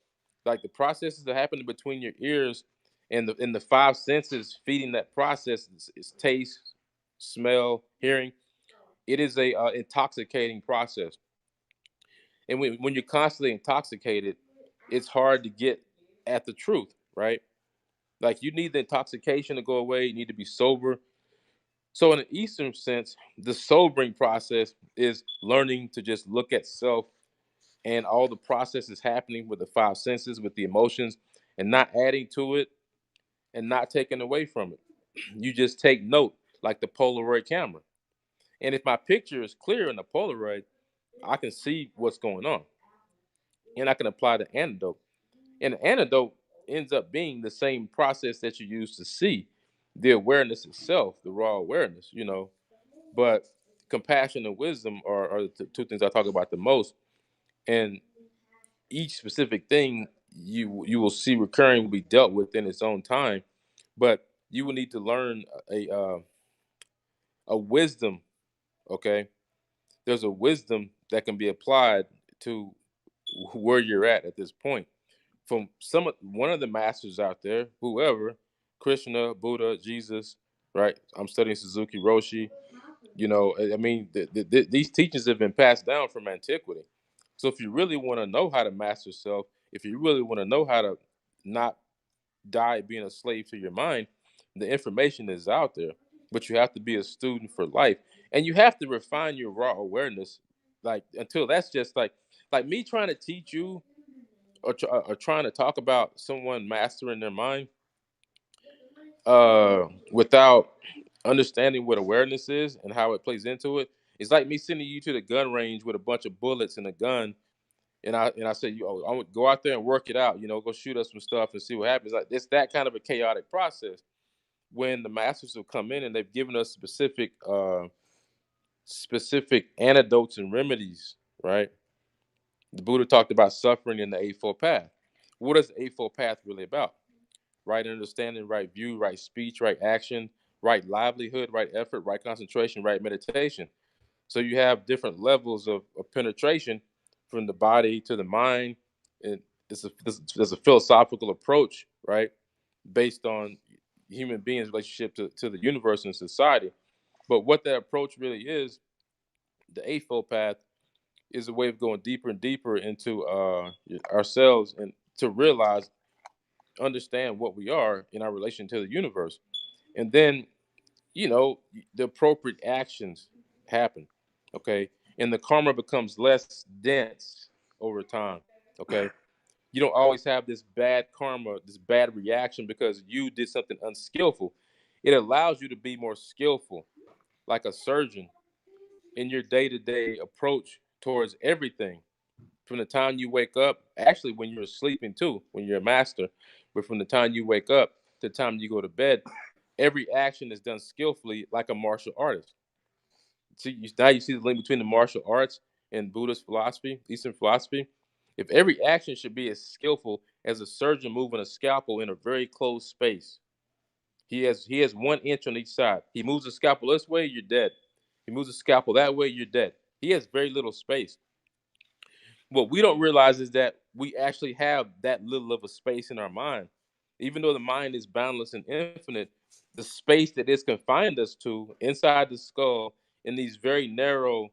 Like the processes that happen between your ears and the five senses feeding that process is taste, smell, hearing. It is a intoxicating process. And when you're constantly intoxicated, it's hard to get at the truth, right? Like you need the intoxication to go away. You need to be sober. So, in an Eastern sense, the sobering process is learning to just look at self and all the processes happening with the five senses, with the emotions, and not adding to it and not taking away from it. You just take note, like the Polaroid camera. And if my picture is clear in the Polaroid, I can see what's going on and I can apply the antidote. And the antidote ends up being the same process that you use to see the awareness itself, the raw awareness, But compassion and wisdom are the two things I talk about the most. And each specific thing you will see recurring will be dealt with in its own time. But you will need to learn a wisdom. Okay, there's a wisdom that can be applied to where you're at this point. From one of the masters out there, whoever, Krishna, Buddha, Jesus, right? I'm studying Suzuki Roshi. I mean, these teachings have been passed down from antiquity. So if you really want to know how to master self, if you really want to know how to not die being a slave to your mind, the information is out there. But you have to be a student for life, and you have to refine your raw awareness. Like until that's just like me trying to teach you or trying to talk about someone mastering their mind without understanding what awareness is and how it plays into it. It's like me sending you to the gun range with a bunch of bullets and a gun, and I say, I would go out there and work it out. Go shoot us some stuff and see what happens. Like it's that kind of a chaotic process. When the masters have come in and they've given us specific antidotes and remedies, right? The Buddha talked about suffering in the Eightfold Path. What is the Eightfold Path really about? Right understanding, right view, right speech, right action, right livelihood, right effort, right concentration, right meditation. So you have different levels of penetration from the body to the mind. And there's a philosophical approach, right? Based on human beings' relationship to the universe and society. But what that approach really is, the Eightfold Path, is a way of going deeper and deeper into ourselves and to realize, understand what we are in our relation to the universe. And then, the appropriate actions happen. Okay. And the karma becomes less dense over time. Okay. You don't always have this bad karma, this bad reaction because you did something unskillful. It allows you to be more skillful, like a surgeon, in your day to day approach towards everything. From the time you wake up, actually, when you're sleeping too, when you're a master, but from the time you wake up to the time you go to bed, every action is done skillfully, like a martial artist. Now you see the link between the martial arts and Buddhist philosophy, Eastern philosophy. If every action should be as skillful as a surgeon moving a scalpel in a very closed space, he has 1 inch on each side. He moves the scalpel this way, you're dead. He moves the scalpel that way, you're dead. He has very little space. What we don't realize is that we actually have that little of a space in our mind. Even though the mind is boundless and infinite, the space that it's confined us to inside the skull in these very narrow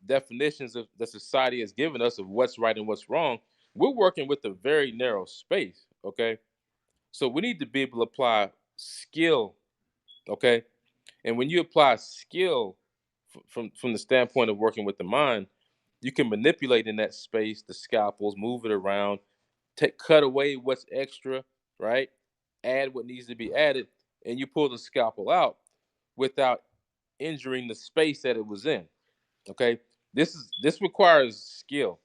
definitions of that society has given us of what's right and what's wrong, we're working with a very narrow space. Okay. So we need to be able to apply skill. Okay. And when you apply skill from the standpoint of working with the mind, you can manipulate in that space the scalpels, move it around, cut away what's extra, right? Add what needs to be added, and you pull the scalpel out without injuring the space that it was in. Okay, this requires skill.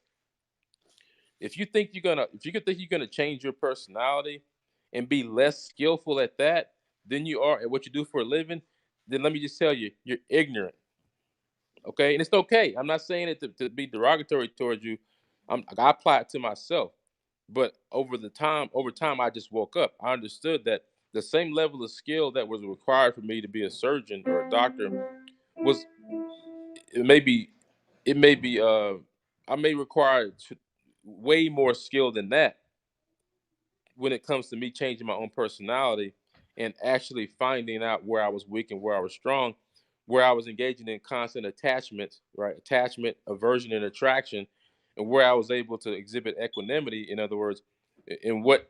If you can think you're gonna change your personality and be less skillful at that than you are at what you do for a living, then let me just tell you, you're ignorant. Okay, and it's okay. I'm not saying it to be derogatory towards you. I apply it to myself. But over time, I just woke up. I understood that the same level of skill that was required for me to be a surgeon or a doctor was maybe it may be I may require way more skill than that when it comes to me changing my own personality and actually finding out where I was weak and where I was strong, where I was engaging in constant attachment, right? Attachment, aversion, and attraction, and where I was able to exhibit equanimity. In other words, in what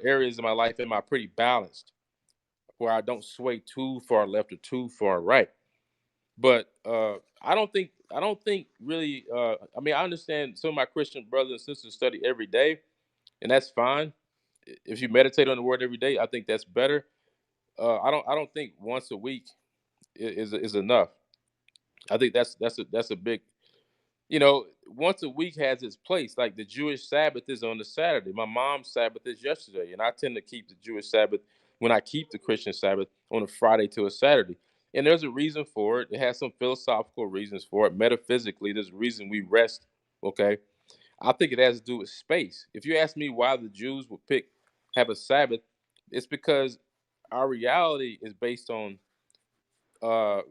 areas of my life am I pretty balanced, where I don't sway too far left or too far right. But I don't think really. I mean, I understand some of my Christian brothers and sisters study every day, and that's fine. If you meditate on the word every day, I think that's better. I don't think once a week is enough. I think that's a big, you know, once a week has its place. Like the Jewish Sabbath is on the Saturday. My mom's Sabbath is yesterday, and I tend to keep the Jewish Sabbath when I keep the Christian Sabbath on a Friday to a Saturday. And there's a reason for it. It has some philosophical reasons for it. Metaphysically, there's a reason we rest. Okay, I think it has to do with space. If you ask me why the Jews would pick have a Sabbath, it's because our reality is based on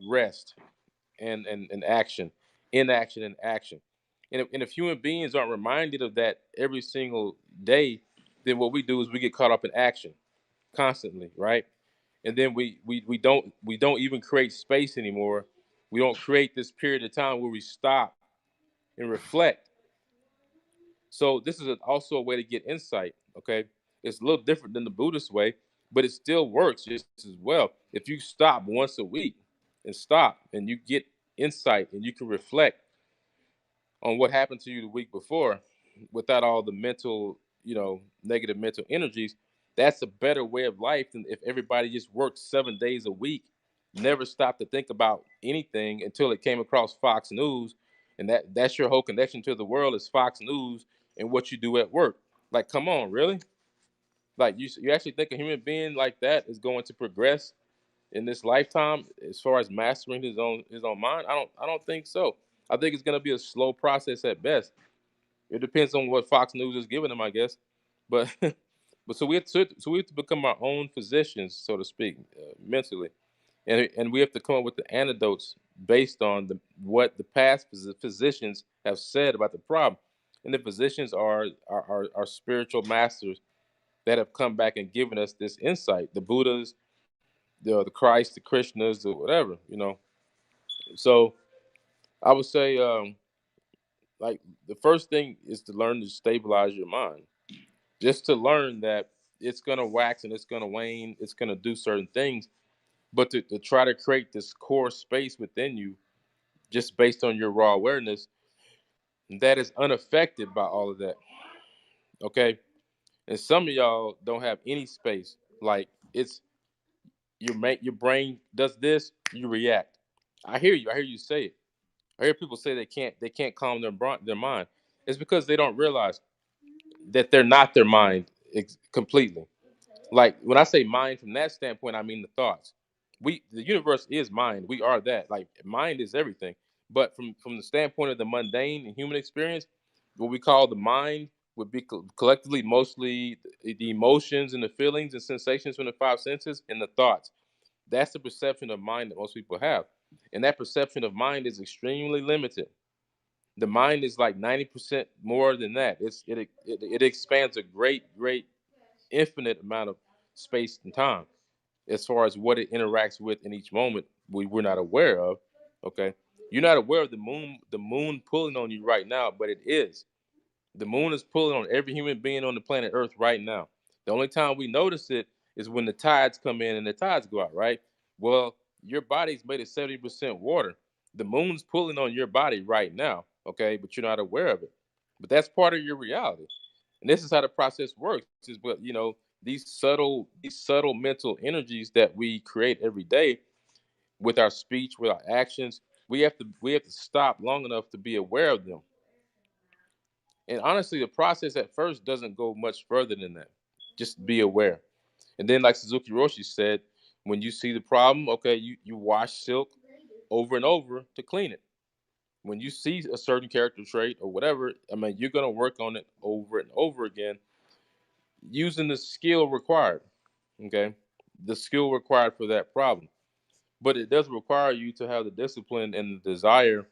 rest and action, inaction and action. And if human beings aren't reminded of that every single day, then what we do is we get caught up in action constantly, right? And then we don't even create space anymore. We don't create this period of time where we stop and reflect. So this is also a way to get insight. Okay, it's a little different than the Buddhist way, but it still works just as well. If you stop once a week and stop, and you get insight, and you can reflect on what happened to you the week before, without all the mental, negative mental energies. That's a better way of life than if everybody just worked 7 days a week, never stopped to think about anything until it came across Fox News, and that's your whole connection to the world is Fox News and what you do at work. Like, come on, really? Like, you actually think a human being like that is going to progress in this lifetime as far as mastering his own mind? I don't think so. I think it's going to be a slow process at best. It depends on what Fox News is giving them, I guess. But but so we have to become our own physicians, so to speak, mentally, and we have to come up with the antidotes based on what the past physicians have said about the problem. And the physicians are spiritual masters that have come back and given us this insight. The Buddhas, the Christ, the Krishnas, or whatever, So I would say, like, the first thing is to learn to stabilize your mind, just to learn that it's gonna wax and it's gonna wane, it's gonna do certain things, but to try to create this core space within you, just based on your raw awareness, that is unaffected by all of that. Okay, and some of y'all don't have any space. Like, it's your brain does this, you react. I hear you say it. I hear people say they can't calm their mind. It's because they don't realize that they're not their mind completely. Like, when I say mind from that standpoint, I mean the thoughts. The universe is mind. We are that. Like, mind is everything. But from the standpoint of the mundane and human experience, what we call the mind would be collectively mostly the emotions and the feelings and sensations from the five senses and the thoughts. That's the perception of mind that most people have. And that perception of mind is extremely limited. The mind is like 90% more than that. It expands a great infinite amount of space and time as far as what it interacts with in each moment we're not aware of. Okay, you're not aware of the moon pulling on you right now, but it is. The moon is pulling on every human being on the planet Earth right now. The only time we notice it is when the tides come in and the tides go out, right? Well, your body's made of 70% water. The moon's pulling on your body right now, okay, but you're not aware of it. But that's part of your reality. And this is how the process works. Is what these subtle mental energies that we create every day with our speech, with our actions. We have to stop long enough to be aware of them. And honestly, the process at first doesn't go much further than that. Just be aware. And then, like Suzuki Roshi said, when you see the problem, okay, you wash silk over and over to clean it. When you see a certain character trait or whatever, I mean, you're gonna work on it over and over again using the skill required. Okay, the skill required for that problem. But it does require you to have the discipline and the desire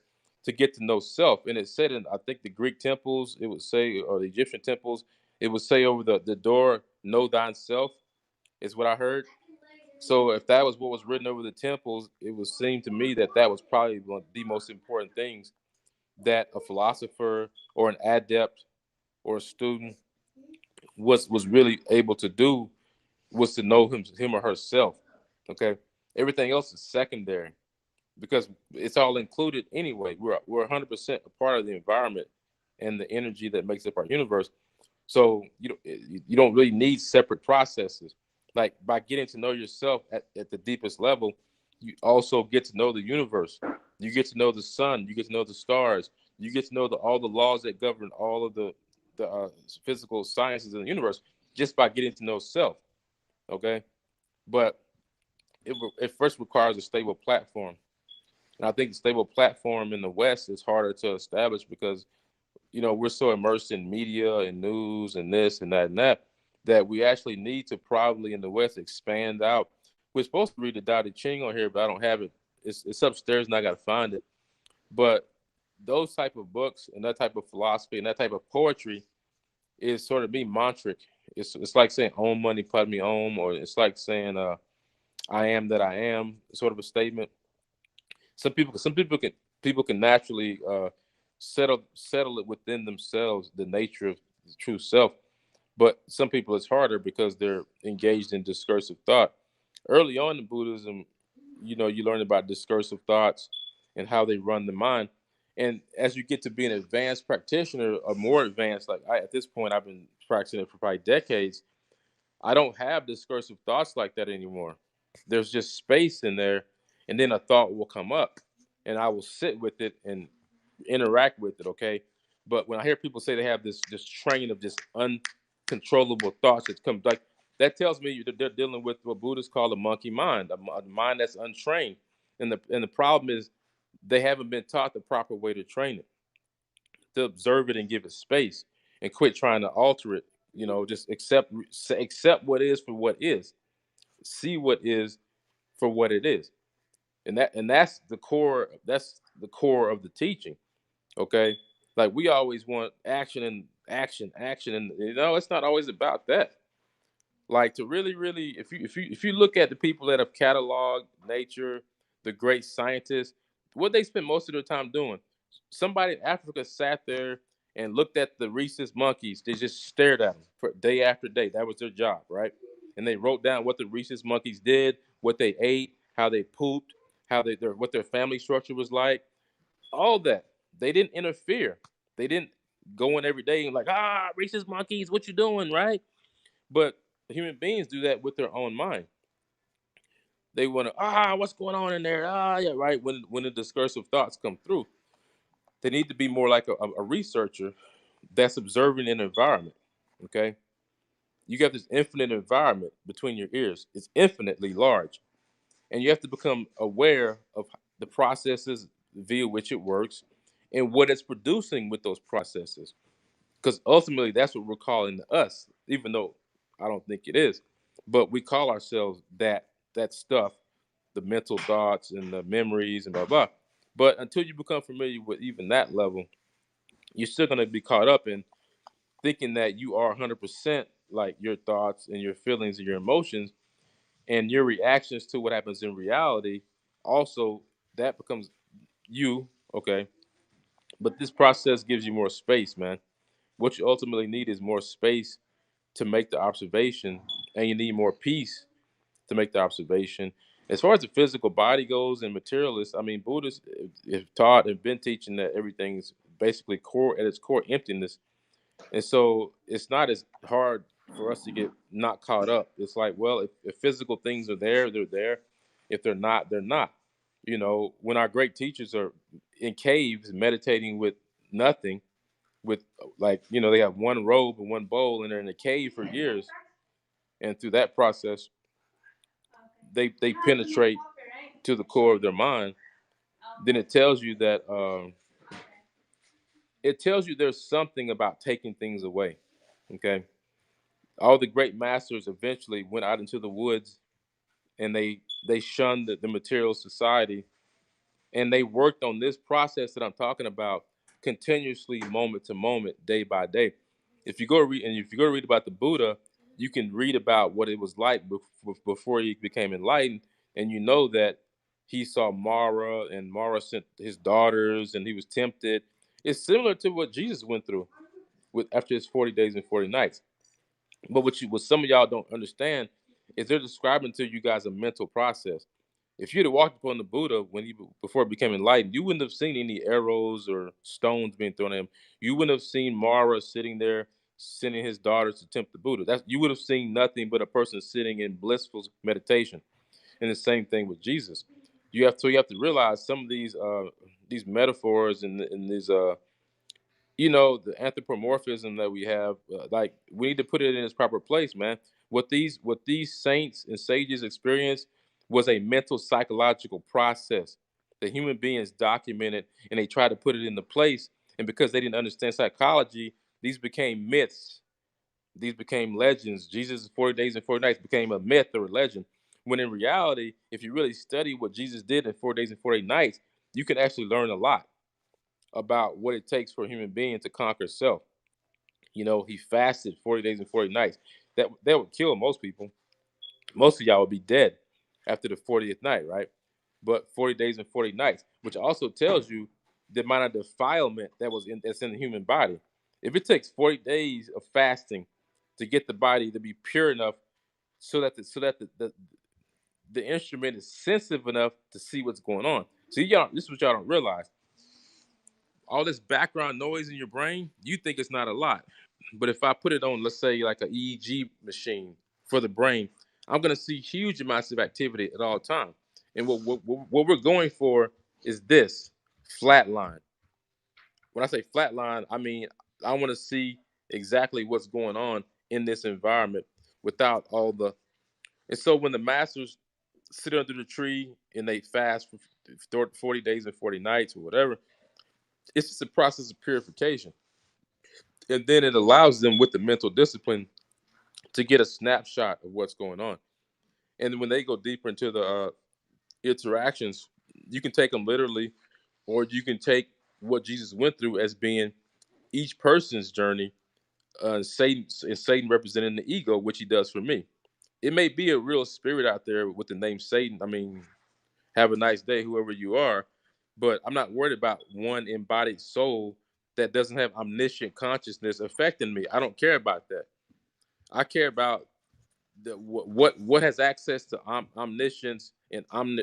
to get to know self. And it said in, I think, the Greek temples, it would say, or the Egyptian temples, it would say over the door, know thyself, is what I heard. So if that was what was written over the temples, it would seem to me that that was probably one of the most important things that a philosopher or an adept or a student was really able to do, was to know him or herself. Okay, everything else is secondary because it's all included anyway. We're 100% a part of the environment and the energy that makes up our universe. So you don't really need separate processes. Like by getting to know yourself at the deepest level, you also get to know the universe. You get to know the sun. You get to know the stars. You get to know all the laws that govern all of the physical sciences in the universe just by getting to know self. Okay, but it first requires a stable platform, and I think the stable platform in the West is harder to establish because we're so immersed in media and news and this and that that we actually need to probably in the West expand out. We're supposed to read the Tao Te Ching on here, but I don't have it. It's upstairs and I got to find it. But those type of books and that type of philosophy and that type of poetry is sort of be mantric. It's like saying "Om Mani Padme Om," or it's like saying "I am that I am," sort of a statement. Some people can naturally settle it within themselves, the nature of the true self. But some people it's harder because they're engaged in discursive thought. Early on in Buddhism, you learn about discursive thoughts and how they run the mind. And as you get to be an advanced practitioner or more advanced, like at this point, I've been practicing it for probably decades. I don't have discursive thoughts like that anymore. There's just space in there, and then a thought will come up, and I will sit with it and interact with it. Okay, but when I hear people say they have this train of just uncontrollable thoughts that come like that, tells me they're dealing with what Buddhists call a monkey mind, a mind that's untrained. And the problem is they haven't been taught the proper way to train it, to observe it and give it space, and quit trying to alter it. Just accept what is for what is, see what is for what it is, and that's the core. That's the core of the teaching. Okay, like we always want action and action, action, and it's not always about that. Like to really, really, if you look at the people that have cataloged nature, the great scientists, what they spend most of their time doing. Somebody in Africa sat there and looked at the rhesus monkeys. They just stared at them for day after day. That was their job, right? And they wrote down what the rhesus monkeys did, what they ate, how they pooped, what their family structure was like, all that. They didn't interfere. They didn't go in every day and like, rhesus monkeys, what you doing, right? But human beings do that with their own mind. They want to, what's going on in there? Yeah, right. When the discursive thoughts come through, they need to be more like a researcher that's observing an environment. Okay, you got this infinite environment between your ears. It's infinitely large, and you have to become aware of the processes via which it works and what it's producing with those processes. Because ultimately, that's what we're calling us, even though I don't think it is. But we call ourselves that stuff, the mental thoughts and the memories and blah blah. But until you become familiar with even that level, you're still going to be caught up in thinking that you are 100% like your thoughts and your feelings and your emotions and your reactions to what happens in reality. Also, that becomes you. Okay, but this process gives you more space, man. What you ultimately need is more space to make the observation, and you need more peace to make the observation. As far as the physical body goes and materialists, I mean, Buddhists have taught and been teaching that everything's basically core at its core emptiness, and so it's not as hard for us to get not caught up. It's like, well, if physical things are there, they're there. If they're not, they're not. When our great teachers are in caves meditating with nothing, with like they have one robe and one bowl and they're in a cave for years, and through that process they penetrate to the core of their mind. Then it tells you there's something about taking things away. Okay, all the great masters eventually went out into the woods and they shunned the material society, And they worked on this process that I'm talking about continuously, moment to moment, day by day. If you go read, and if you go read about the Buddha, you can read about what it was like before he became enlightened, and you know that he saw Mara, and Mara sent his daughters, and he was tempted. It's similar to what Jesus went through with after his 40 days and 40 nights. But what some of y'all don't understand is they're describing to you guys a mental process. If you'd have walked upon the Buddha when he before he became enlightened, you wouldn't have seen any arrows or stones being thrown at him. You wouldn't have seen Mara sitting there sending his daughters to tempt the Buddha. That's you would have seen nothing but a person sitting in blissful meditation. And the same thing with Jesus. You have to realize some of these metaphors and these the anthropomorphism that we have, like we need to put it in its proper place, man. What these saints and sages experienced was a mental psychological process that human beings documented, and they tried to put it into place. And because they didn't understand psychology, these became myths, these became legends. Jesus' 40 days and 40 nights became a myth or a legend, when in reality, if you really study what Jesus did in 4 days and 40 nights, you can actually learn a lot about what it takes for a human being to conquer self. He fasted 40 days and 40 nights. That would kill most people. Most of y'all would be dead after the 40th night, right? But 40 days and 40 nights, which also tells you the amount of defilement that's in the human body. If it takes 40 days of fasting to get the body to be pure enough so that the instrument is sensitive enough to see what's going on. See, y'all, this is what y'all don't realize. All this background noise in your brain, you think it's not a lot. But if I put it on, let's say, like an EEG machine for the brain, I'm going to see huge amounts of activity at all time. And what we're going for is this flatline. When I say flatline, I mean, I want to see exactly what's going on in this environment without all the. And so when the masters sit under the tree and they fast for 40 days and 40 nights or whatever, it's just a process of purification. And then it allows them with the mental discipline to get a snapshot of what's going on. And when they go deeper into the interactions, you can take them literally, or you can take what Jesus went through as being each person's journey. Satan representing the ego, which he does for me. It may be a real spirit out there with the name Satan. I mean, have a nice day, whoever you are. But I'm not worried about one embodied soul that doesn't have omniscient consciousness affecting me. I don't care about that. I care about what has access to omniscience and um,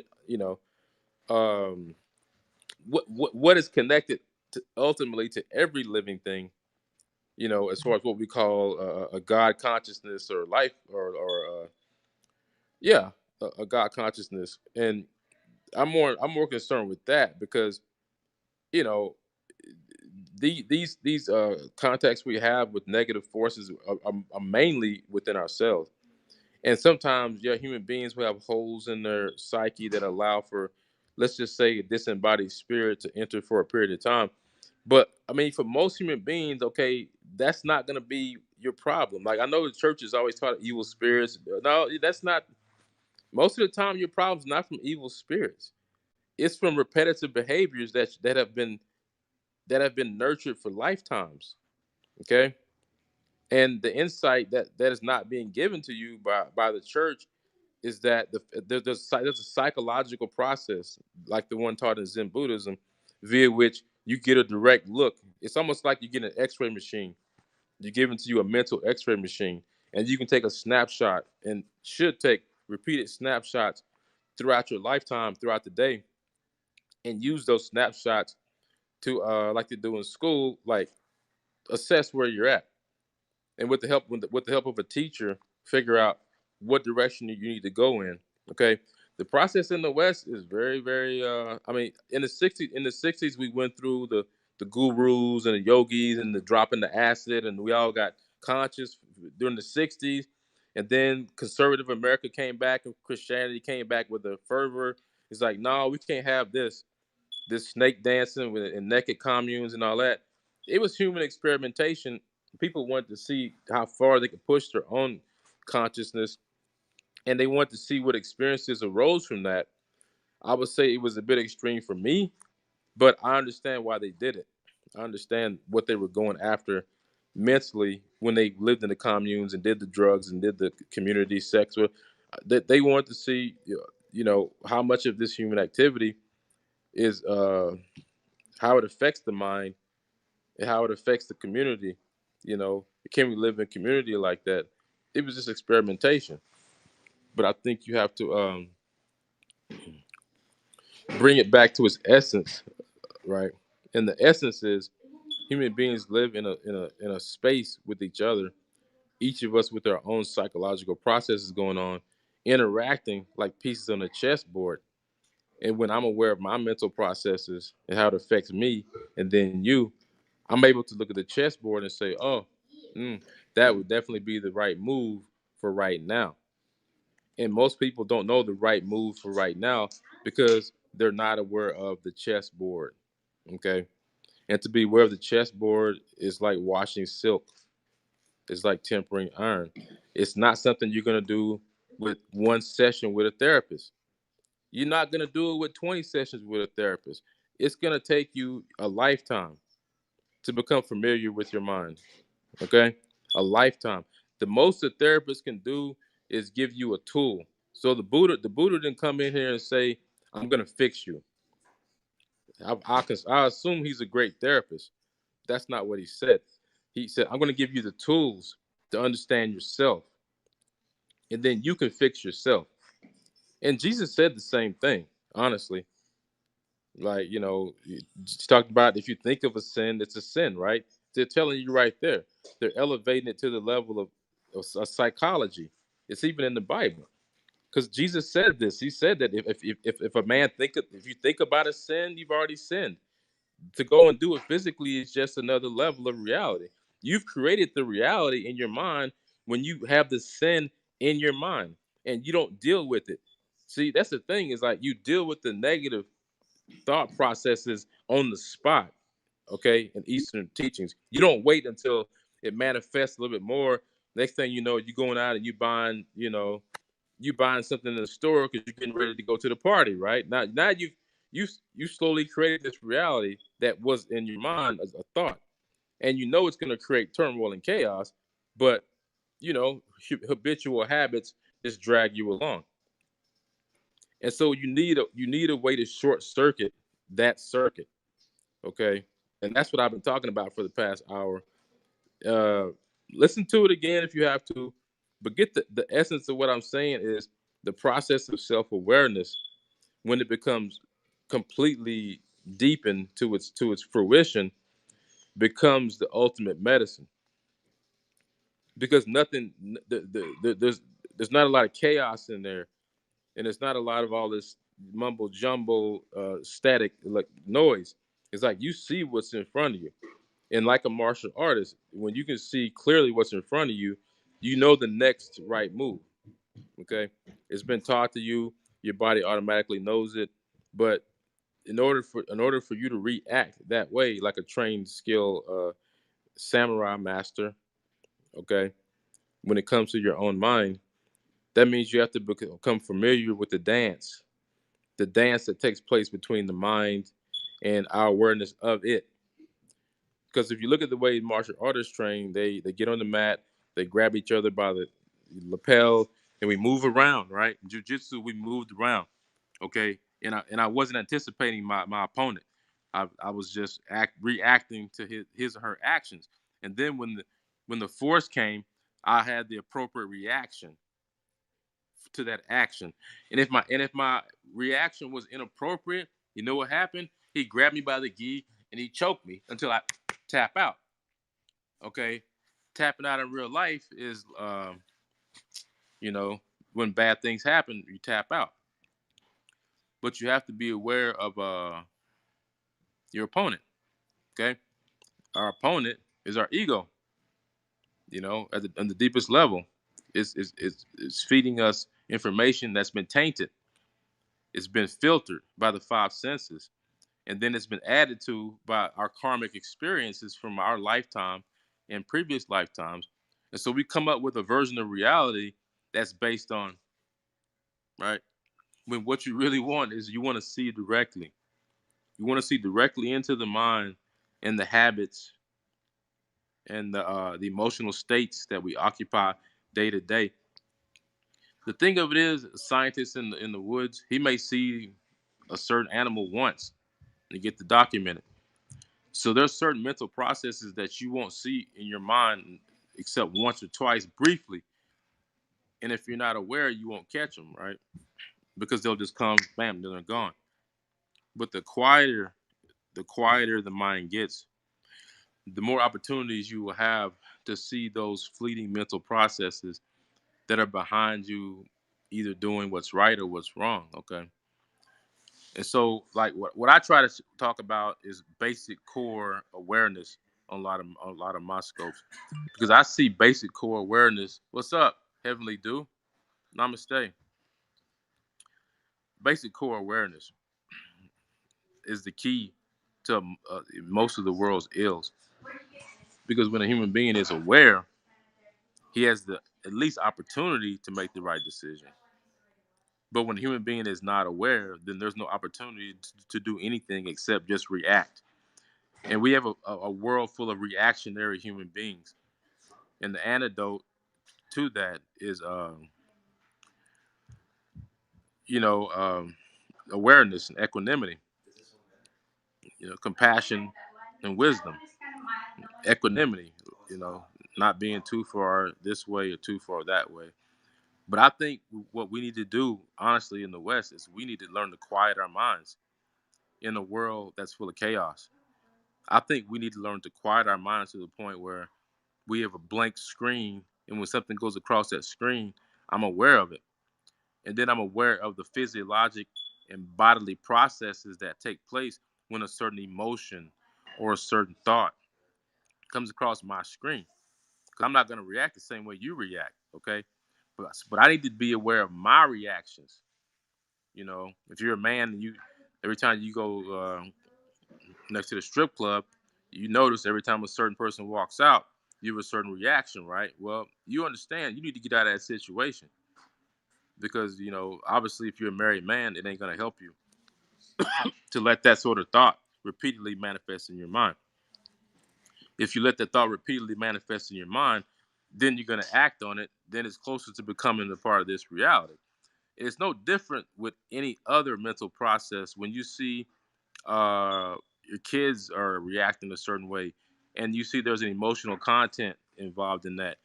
what is connected to ultimately to every living thing. As far as what we call a God consciousness or life or yeah, a God consciousness. And I'm more concerned with that because you know these contacts we have with negative forces are mainly within ourselves. And sometimes, yeah, human beings will have holes in their psyche that allow for, let's just say, a disembodied spirit to enter for a period of time. But I mean, for most human beings, okay, that's not going to be your problem. Like I know the church is always taught evil spirits. No, that's not. Most of the time, your problem's not from evil spirits. It's from repetitive behaviors that have been nurtured for lifetimes. Okay, and the insight that is not being given to you by the church is that there's a psychological process like the one taught in Zen Buddhism, via which you get a direct look. It's almost like you get an X-ray machine. You're given to you a mental X-ray machine, and you can take a snapshot and should take repeated snapshots throughout your lifetime, throughout the day, and use those snapshots to, like they do in school, like assess where you're at, and with the help of a teacher, figure out what direction you need to go in. Okay, the process in the West is very, very. I mean, in the '60s, we went through the gurus and the yogis and the dropping the acid, and we all got conscious during the '60s, and then conservative America came back and Christianity came back with a fervor. It's like, no, we can't have this snake dancing with and naked communes and all that. It was human experimentation. People wanted to see how far they could push their own consciousness, and they wanted to see what experiences arose from that. I would say it was a bit extreme for me, but I understand why they did it. I understand what they were going after mentally when they lived in the communes and did the drugs and did the community sex. That they wanted to see, how much of this human activity is how it affects the mind and how it affects the community. Can we live in community like that? It was just experimentation, but I think you have to bring it back to its essence, right? And the essence is human beings live in a space with each other, each of us with our own psychological processes going on, interacting like pieces on a chessboard. And when I'm aware of my mental processes and how it affects me, and then you, I'm able to look at the chessboard and say, oh, that would definitely be the right move for right now. And most people don't know the right move for right now because they're not aware of the chessboard. Okay. And to be aware of the chessboard is like washing silk. It's like tempering iron. It's not something you're gonna do with one session with a therapist. You're not gonna do it with 20 sessions with a therapist. It's gonna take you a lifetime to become familiar with your mind. Okay? A lifetime. The most a therapist can do is give you a tool. So the Buddha didn't come in here and say, I'm gonna fix you. I assume he's a great therapist. That's not what he said. He said, I'm going to give you the tools to understand yourself, and then you can fix yourself. And Jesus said the same thing, honestly. Like, he talked about if you think of a sin, it's a sin, right? They're telling you right there. They're elevating it to the level of psychology. It's even in the Bible. Because Jesus said this. He said that if a man if you think about a sin, you've already sinned. To go and do it physically is just another level of reality. You've created the reality in your mind when you have the sin in your mind and you don't deal with it. See, that's the thing is like you deal with the negative thought processes on the spot, okay, in Eastern teachings. You don't wait until it manifests a little bit more. Next thing you know, you're going out and you buying something in the store because you're getting ready to go to the party, right? Now you slowly created this reality that was in your mind as a thought, and it's going to create turmoil and chaos, but habitual habits just drag you along, and so you need a way to short circuit that circuit, okay? And that's what I've been talking about for the past hour. Uh, Listen to it again if you have to, but get the essence of what I'm saying is the process of self awareness when it becomes completely deepened to its fruition becomes the ultimate medicine because nothing there's not a lot of chaos in there, and it's not a lot of all this mumbo jumbo static like noise. It's like you see what's in front of you, and like a martial artist, when you can see clearly what's in front of you, you know the next right move. Okay, it's been taught to you, your body automatically knows it, but in order for you to react that way like a trained skill samurai master, okay, when it comes to your own mind, that means you have to become familiar with the dance that takes place between the mind and our awareness of it. Because if you look at the way martial artists train, they get on the mat, they grab each other by the lapel, and we move around, right? In jiu-jitsu, we moved around, okay? And I wasn't anticipating my opponent. I was just reacting to his or her actions. And then when the force came, I had the appropriate reaction to that action. And if my reaction was inappropriate, you know what happened? He grabbed me by the gi and he choked me until I tap out. Okay, tapping out in real life is, you know, when bad things happen, you tap out. But you have to be aware of your opponent. Okay, our opponent is our ego. On the deepest level, it's feeding us information that's been tainted. It's been filtered by the five senses, and then it's been added to by our karmic experiences from our lifetime and previous lifetimes. And so we come up with a version of reality that's based on, right? when what you really want is you want to see directly. You want to see directly into the mind and the habits and the emotional states that we occupy day to day. The thing of it is, a scientist in the woods, he may see a certain animal once and get to document it. So there's certain mental processes that you won't see in your mind except once or twice briefly. And if you're not aware, you won't catch them, right? Because they'll just come, bam, then they're gone. But the quieter the mind gets, the more opportunities you will have to see those fleeting mental processes that are behind you either doing what's right or what's wrong. Okay. And so, like, what I try to talk about is basic core awareness on a lot of my scopes, because I see basic core awareness. What's up, Heavenly Do? Namaste. Basic core awareness is the key to most of the world's ills, because when a human being is aware, he has the at least opportunity to make the right decision. But when a human being is not aware, then there's no opportunity to do anything except just react. And we have a world full of reactionary human beings. And the antidote to that is, you know, awareness and equanimity, compassion and wisdom, equanimity, you know, not being too far this way or too far that way. But I think what we need to do, honestly, in the West is we need to learn to quiet our minds in a world that's full of chaos. I think we need to learn to quiet our minds to the point where we have a blank screen, and when something goes across that screen, I'm aware of it. And then I'm aware of the physiologic and bodily processes that take place when a certain emotion or a certain thought comes across my screen. Because I'm not going to react the same way you react, okay? But I need to be aware of my reactions. If you're a man and you every time you go next to the strip club, you notice every time a certain person walks out, you have a certain reaction, right? Well, you understand you need to get out of that situation because, obviously, if you're a married man, it ain't going to help you to let that sort of thought repeatedly manifest in your mind. If you let that thought repeatedly manifest in your mind, then you're going to act on it. Then it's closer to becoming a part of this reality. It's no different with any other mental process. When you see your kids are reacting a certain way and you see there's an emotional content involved in that,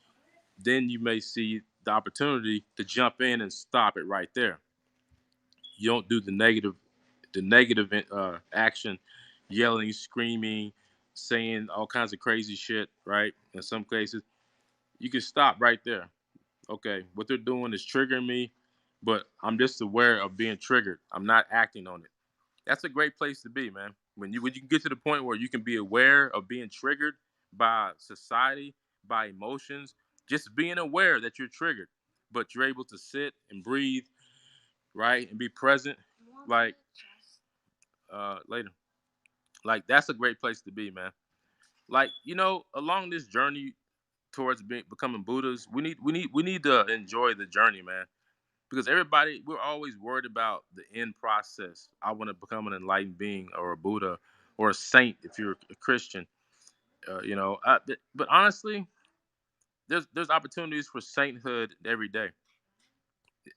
then you may see the opportunity to jump in and stop it right there. You don't do the negative action, yelling, screaming, saying all kinds of crazy shit, right? In some cases you can stop right there. Okay, what they're doing is triggering me, but I'm just aware of being triggered. I'm not acting on it. That's a great place to be, man. When you can get to the point where you can be aware of being triggered by society, by emotions, just being aware that you're triggered, but you're able to sit and breathe, right, and be present, like later. Like that's a great place to be, man. Like along this journey towards becoming Buddhas, we need to enjoy the journey, man. Because we're always worried about the end process. I want to become an enlightened being or a Buddha or a saint if you're a Christian. But honestly, there's opportunities for sainthood every day.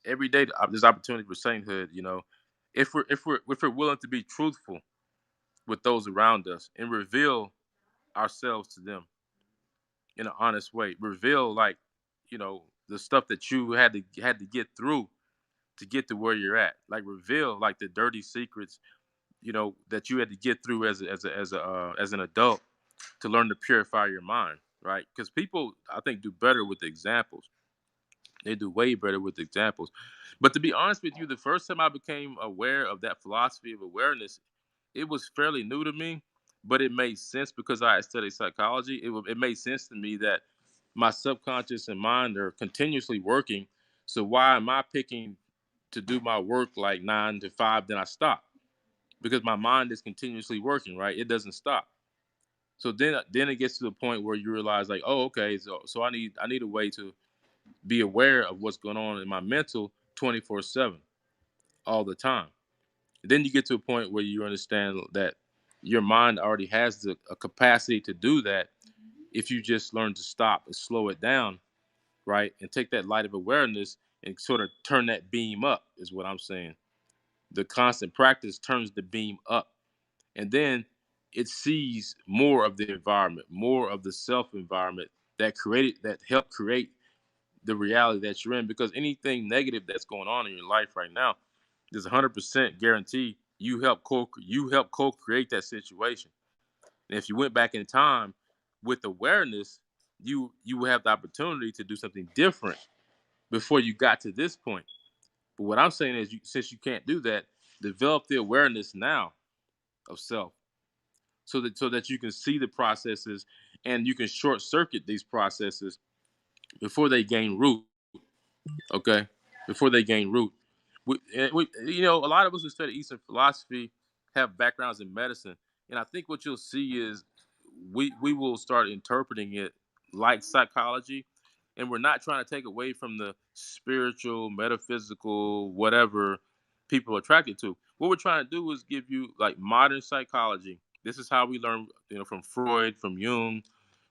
Every day there's opportunity for sainthood. If we're willing to be truthful with those around us and reveal ourselves to them in an honest way. Reveal the stuff that you had to get through to get to where you're at. Like reveal like the dirty secrets, that you had to get through as an adult to learn to purify your mind, right? Because people, I think, do better with the examples. They do way better with examples. But to be honest with you, the first time I became aware of that philosophy of awareness, it was fairly new to me, but it made sense because I had studied psychology. It made sense to me that my subconscious and mind are continuously working. So why am I picking to do my work like 9 to 5? Then I stop because my mind is continuously working. Right? It doesn't stop. So then it gets to the point where you realize like, oh, okay, so I need a way to be aware of what's going on in my mental 24/7. all the time. Then you get to a point where you understand that your mind already has a capacity to do that if you just learn to stop and slow it down, right? And take that light of awareness and sort of turn that beam up, is what I'm saying. The constant practice turns the beam up. And then it sees more of the environment, more of the self environment that helped create the reality that you're in. Because anything negative that's going on in your life right now, there's 100% guarantee you help co-create that situation. And if you went back in time with awareness, you would have the opportunity to do something different before you got to this point. But what I'm saying is, since you can't do that, develop the awareness now of self, so that you can see the processes and you can short circuit these processes before they gain root. Okay, before they gain root. A lot of us who study Eastern philosophy have backgrounds in medicine, and I think what you'll see is we will start interpreting it like psychology, and we're not trying to take away from the spiritual, metaphysical, whatever people are attracted to. What we're trying to do is give you like modern psychology. This is how we learn, from Freud, from Jung,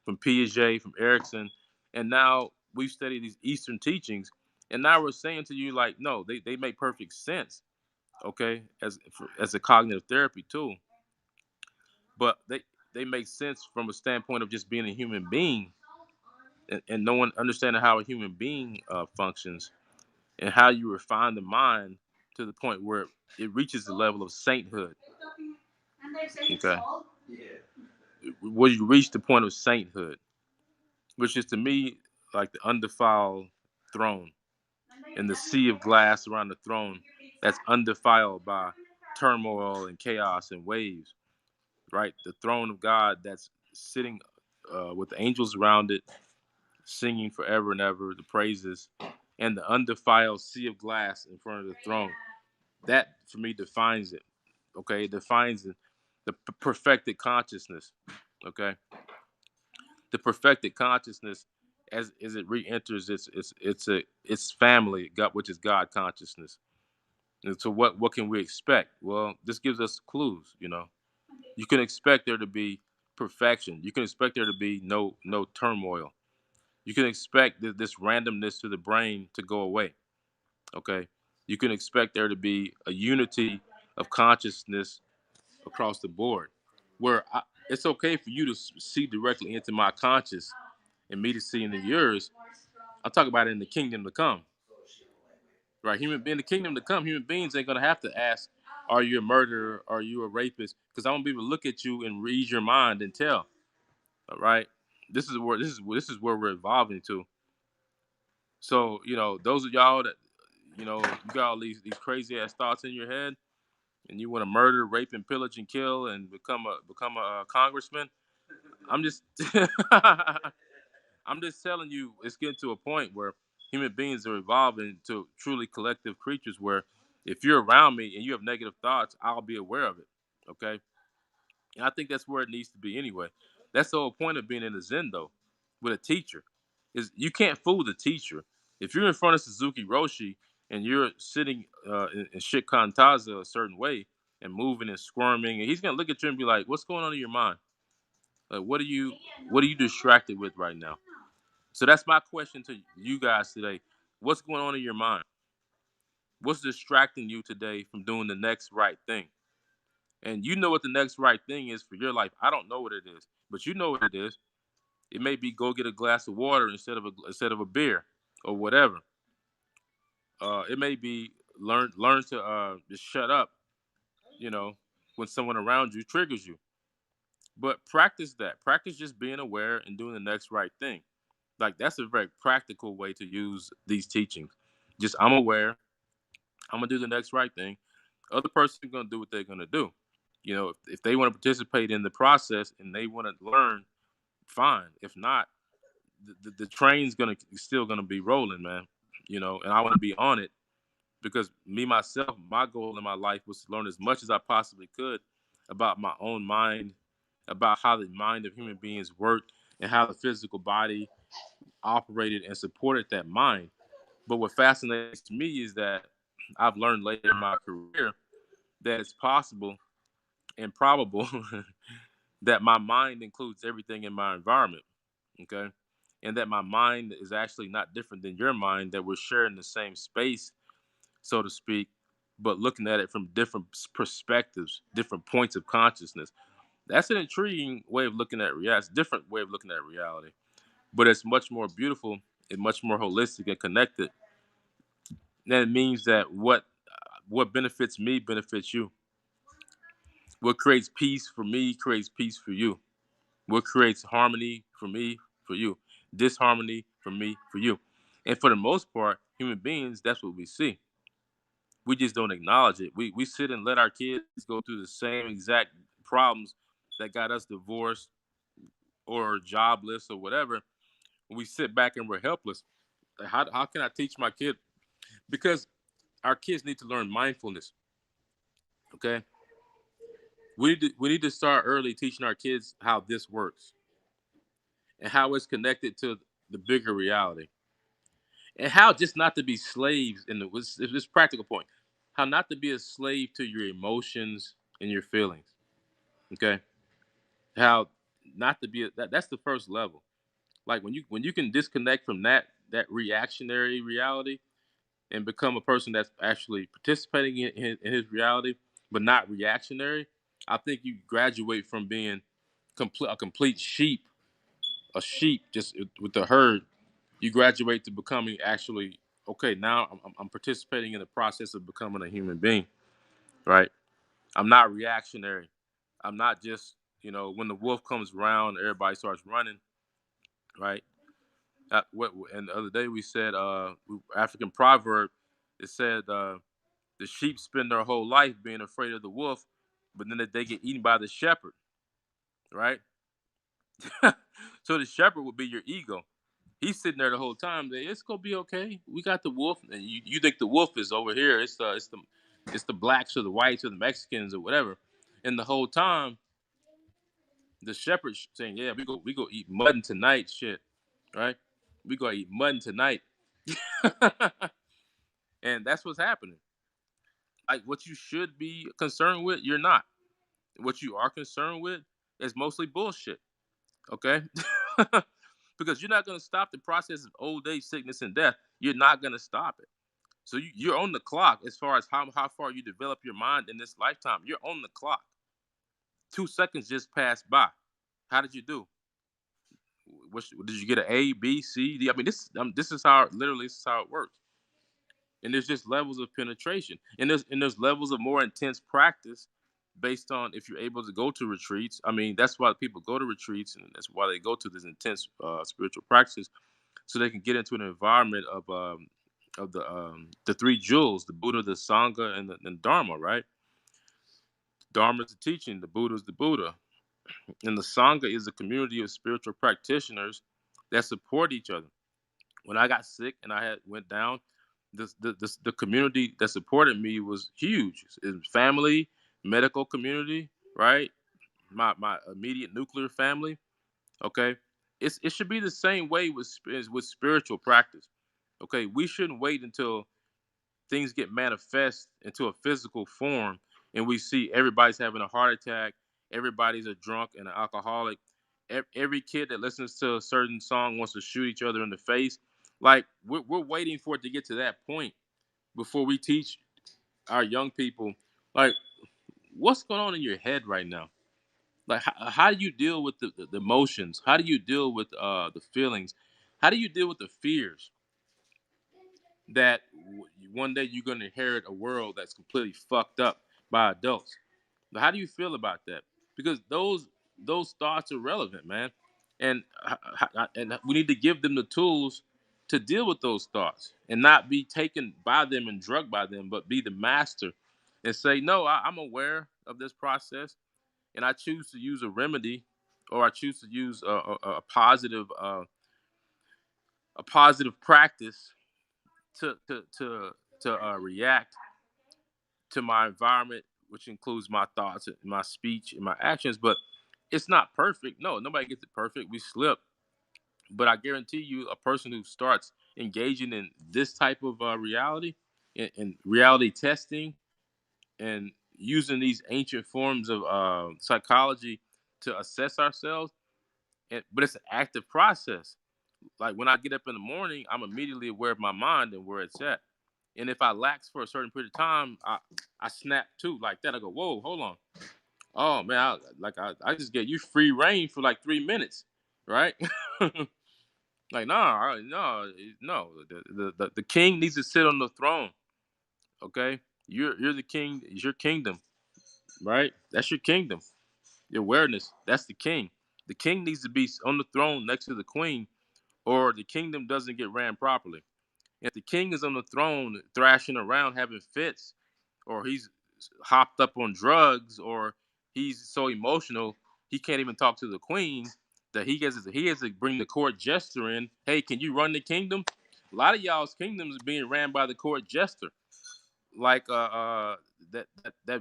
from Piaget, from Erickson, and now we've studied these Eastern teachings, and now we're saying to you like, no, they make perfect sense, okay, as a cognitive therapy tool, but they make sense from a standpoint of just being a human being, and no one understanding how a human being functions and how you refine the mind to the point where it reaches the level of sainthood. Okay, where you reach the point of sainthood, which is to me like the undefiled throne and the sea of glass around the throne that's undefiled by turmoil and chaos and waves, right? The throne of God that's sitting with the angels around it, singing forever and ever the praises, and the undefiled sea of glass in front of the throne. That for me defines it. Okay, it defines the perfected consciousness. Okay, the perfected consciousness as it re-enters its family, God, which is God consciousness. And so what can we expect? Well, this gives us clues. You can expect there to be perfection. You can expect there to be no turmoil. You can expect this randomness to the brain to go away. Okay, you can expect there to be a unity of consciousness across the board, where it's okay for you to see directly into my conscious and me to see into yours. I'm talking about it in the kingdom to come, right? In the kingdom to come, human beings ain't gonna have to ask, "Are you a murderer? Are you a rapist?" Because I want to be able to look at you and read your mind and tell. All right, this is where we're evolving to. So those of y'all that you got all these crazy ass thoughts in your head, and you want to murder, rape, and pillage and kill, and become a congressman. I'm just I'm just telling you, it's getting to a point where human beings are evolving to truly collective creatures. Where if you're around me and you have negative thoughts, I'll be aware of it. Okay, and I think that's where it needs to be anyway. That's the whole point of being in the Zen though, with a teacher, is you can't fool the teacher. If you're in front of Suzuki Roshi and you're sitting in Shikantaza a certain way and moving and squirming, and he's gonna look at you and be like, "What's going on in your mind? Like, what are you distracted with right now?" So that's my question to you guys today. What's going on in your mind? What's distracting you today from doing the next right thing? And you know what the next right thing is for your life. I don't know what it is, but you know what it is. It may be go get a glass of water instead of a beer or whatever. It may be learn to just shut up. You know, when someone around you triggers you. But practice that. Practice just being aware and doing the next right thing. Like that's a very practical way to use these teachings. Just I'm aware. I'm gonna do the next right thing. Other person's gonna do what they're gonna do. If they want to participate in the process and they want to learn, fine. If not, the train's gonna still gonna be rolling, man. And I want to be on it because me myself, my goal in my life was to learn as much as I possibly could about my own mind, about how the mind of human beings worked, and how the physical body operated and supported that mind. But what fascinates me is that I've learned later in my career that it's possible and probable that my mind includes everything in my environment. Okay. And that my mind is actually not different than your mind, that we're sharing the same space, so to speak, but looking at it from different perspectives, different points of consciousness. That's an intriguing way of looking at reality. It's a different way of looking at reality, but it's much more beautiful and much more holistic and connected. And it means that what benefits me benefits you. What creates peace for me creates peace for you. What creates harmony for me, for you. Disharmony for me, for you. And for the most part, human beings, that's what we see. We just don't acknowledge it. We sit and let our kids go through the same exact problems that got us divorced or jobless or whatever. We sit back and we're helpless. Like, how can I teach my kid? Because our kids need to learn mindfulness. Okay, we need to start early teaching our kids how this works and how it's connected to the bigger reality, and how just not to be slaves in this practical point, how not to be a slave to your emotions and your feelings. Okay, how not to be that's the first level. Like when you can disconnect from that reactionary reality and become a person that's actually participating in his reality, but not reactionary. I think you graduate from being a complete sheep, a sheep just with the herd. You graduate to becoming actually okay. Now I'm participating in the process of becoming a human being, right? I'm not reactionary. I'm not just when the wolf comes around, everybody starts running, right? And the other day we said African proverb. It said the sheep spend their whole life being afraid of the wolf, but then they get eaten by the shepherd, right? So the shepherd would be your ego. He's sitting there the whole time. It's gonna be okay. We got the wolf, and you think the wolf is over here. It's the blacks or the whites or the Mexicans or whatever. And the whole time, the shepherd saying, "Yeah, we go eat mutton tonight, shit, right? We go eat mutton tonight." And that's what's happening. Like what you should be concerned with, you're not. What you are concerned with is mostly bullshit. Okay. Because you're not going to stop the process of old age, sickness, and death. You're not going to stop it. So you're on the clock as far as how far you develop your mind in this lifetime. You're on the clock. 2 seconds just passed by. How did you do? Did you get an A, B, C, D? I mean, this is how literally this is how it works. And there's just levels of penetration, and there's levels of more intense practice based on if you're able to go to retreats. I mean, that's why people go to retreats, and that's why they go to this intense spiritual practices, so they can get into an environment of the three jewels: the Buddha, the Sangha, and Dharma. Right? Dharma is the teaching, the Buddha is the Buddha, and the Sangha is a community of spiritual practitioners that support each other. When I got sick and I had went down, the community that supported me was huge. It was family, medical community, right? My immediate nuclear family. Okay, it should be the same way with spiritual practice. Okay, we shouldn't wait until things get manifest into a physical form and we see everybody's having a heart attack, everybody's a drunk and an alcoholic, every kid that listens to a certain song wants to shoot each other in the face. Like we're waiting for it to get to that point before we teach our young people, like, what's going on in your head right now. Like how do you deal with the emotions, how do you deal with the feelings, how do you deal with the fears that one day you're going to inherit a world that's completely fucked up by adults. But how do you feel about that? Because those thoughts are relevant, man, and and we need to give them the tools to deal with those thoughts and not be taken by them and drugged by them, but be the master and say, no, I'm aware of this process, and I choose to use a remedy, or I choose to use a positive practice to react to my environment, which includes my thoughts, my speech, and my actions. But it's not perfect. No, nobody gets it perfect. We slip. But I guarantee you, a person who starts engaging in this type of reality in reality testing and using these ancient forms of psychology to assess ourselves. But it's an active process. Like when I get up in the morning, I'm immediately aware of my mind and where it's at. And if I lax for a certain period of time, I snap too like that. I go, whoa, hold on. Oh man, I just get you free reign for like 3 minutes, right? Like no. The king needs to sit on the throne. Okay, you're the king. It's your kingdom, right? That's your kingdom. Your awareness. That's the king. The king needs to be on the throne next to the queen, or the kingdom doesn't get ran properly. If the king is on the throne thrashing around having fits, or he's hopped up on drugs, or he's so emotional he can't even talk to the queen, that he has to bring the court jester in. Hey, can you run the kingdom? A lot of y'all's kingdoms is being ran by the court jester. Like that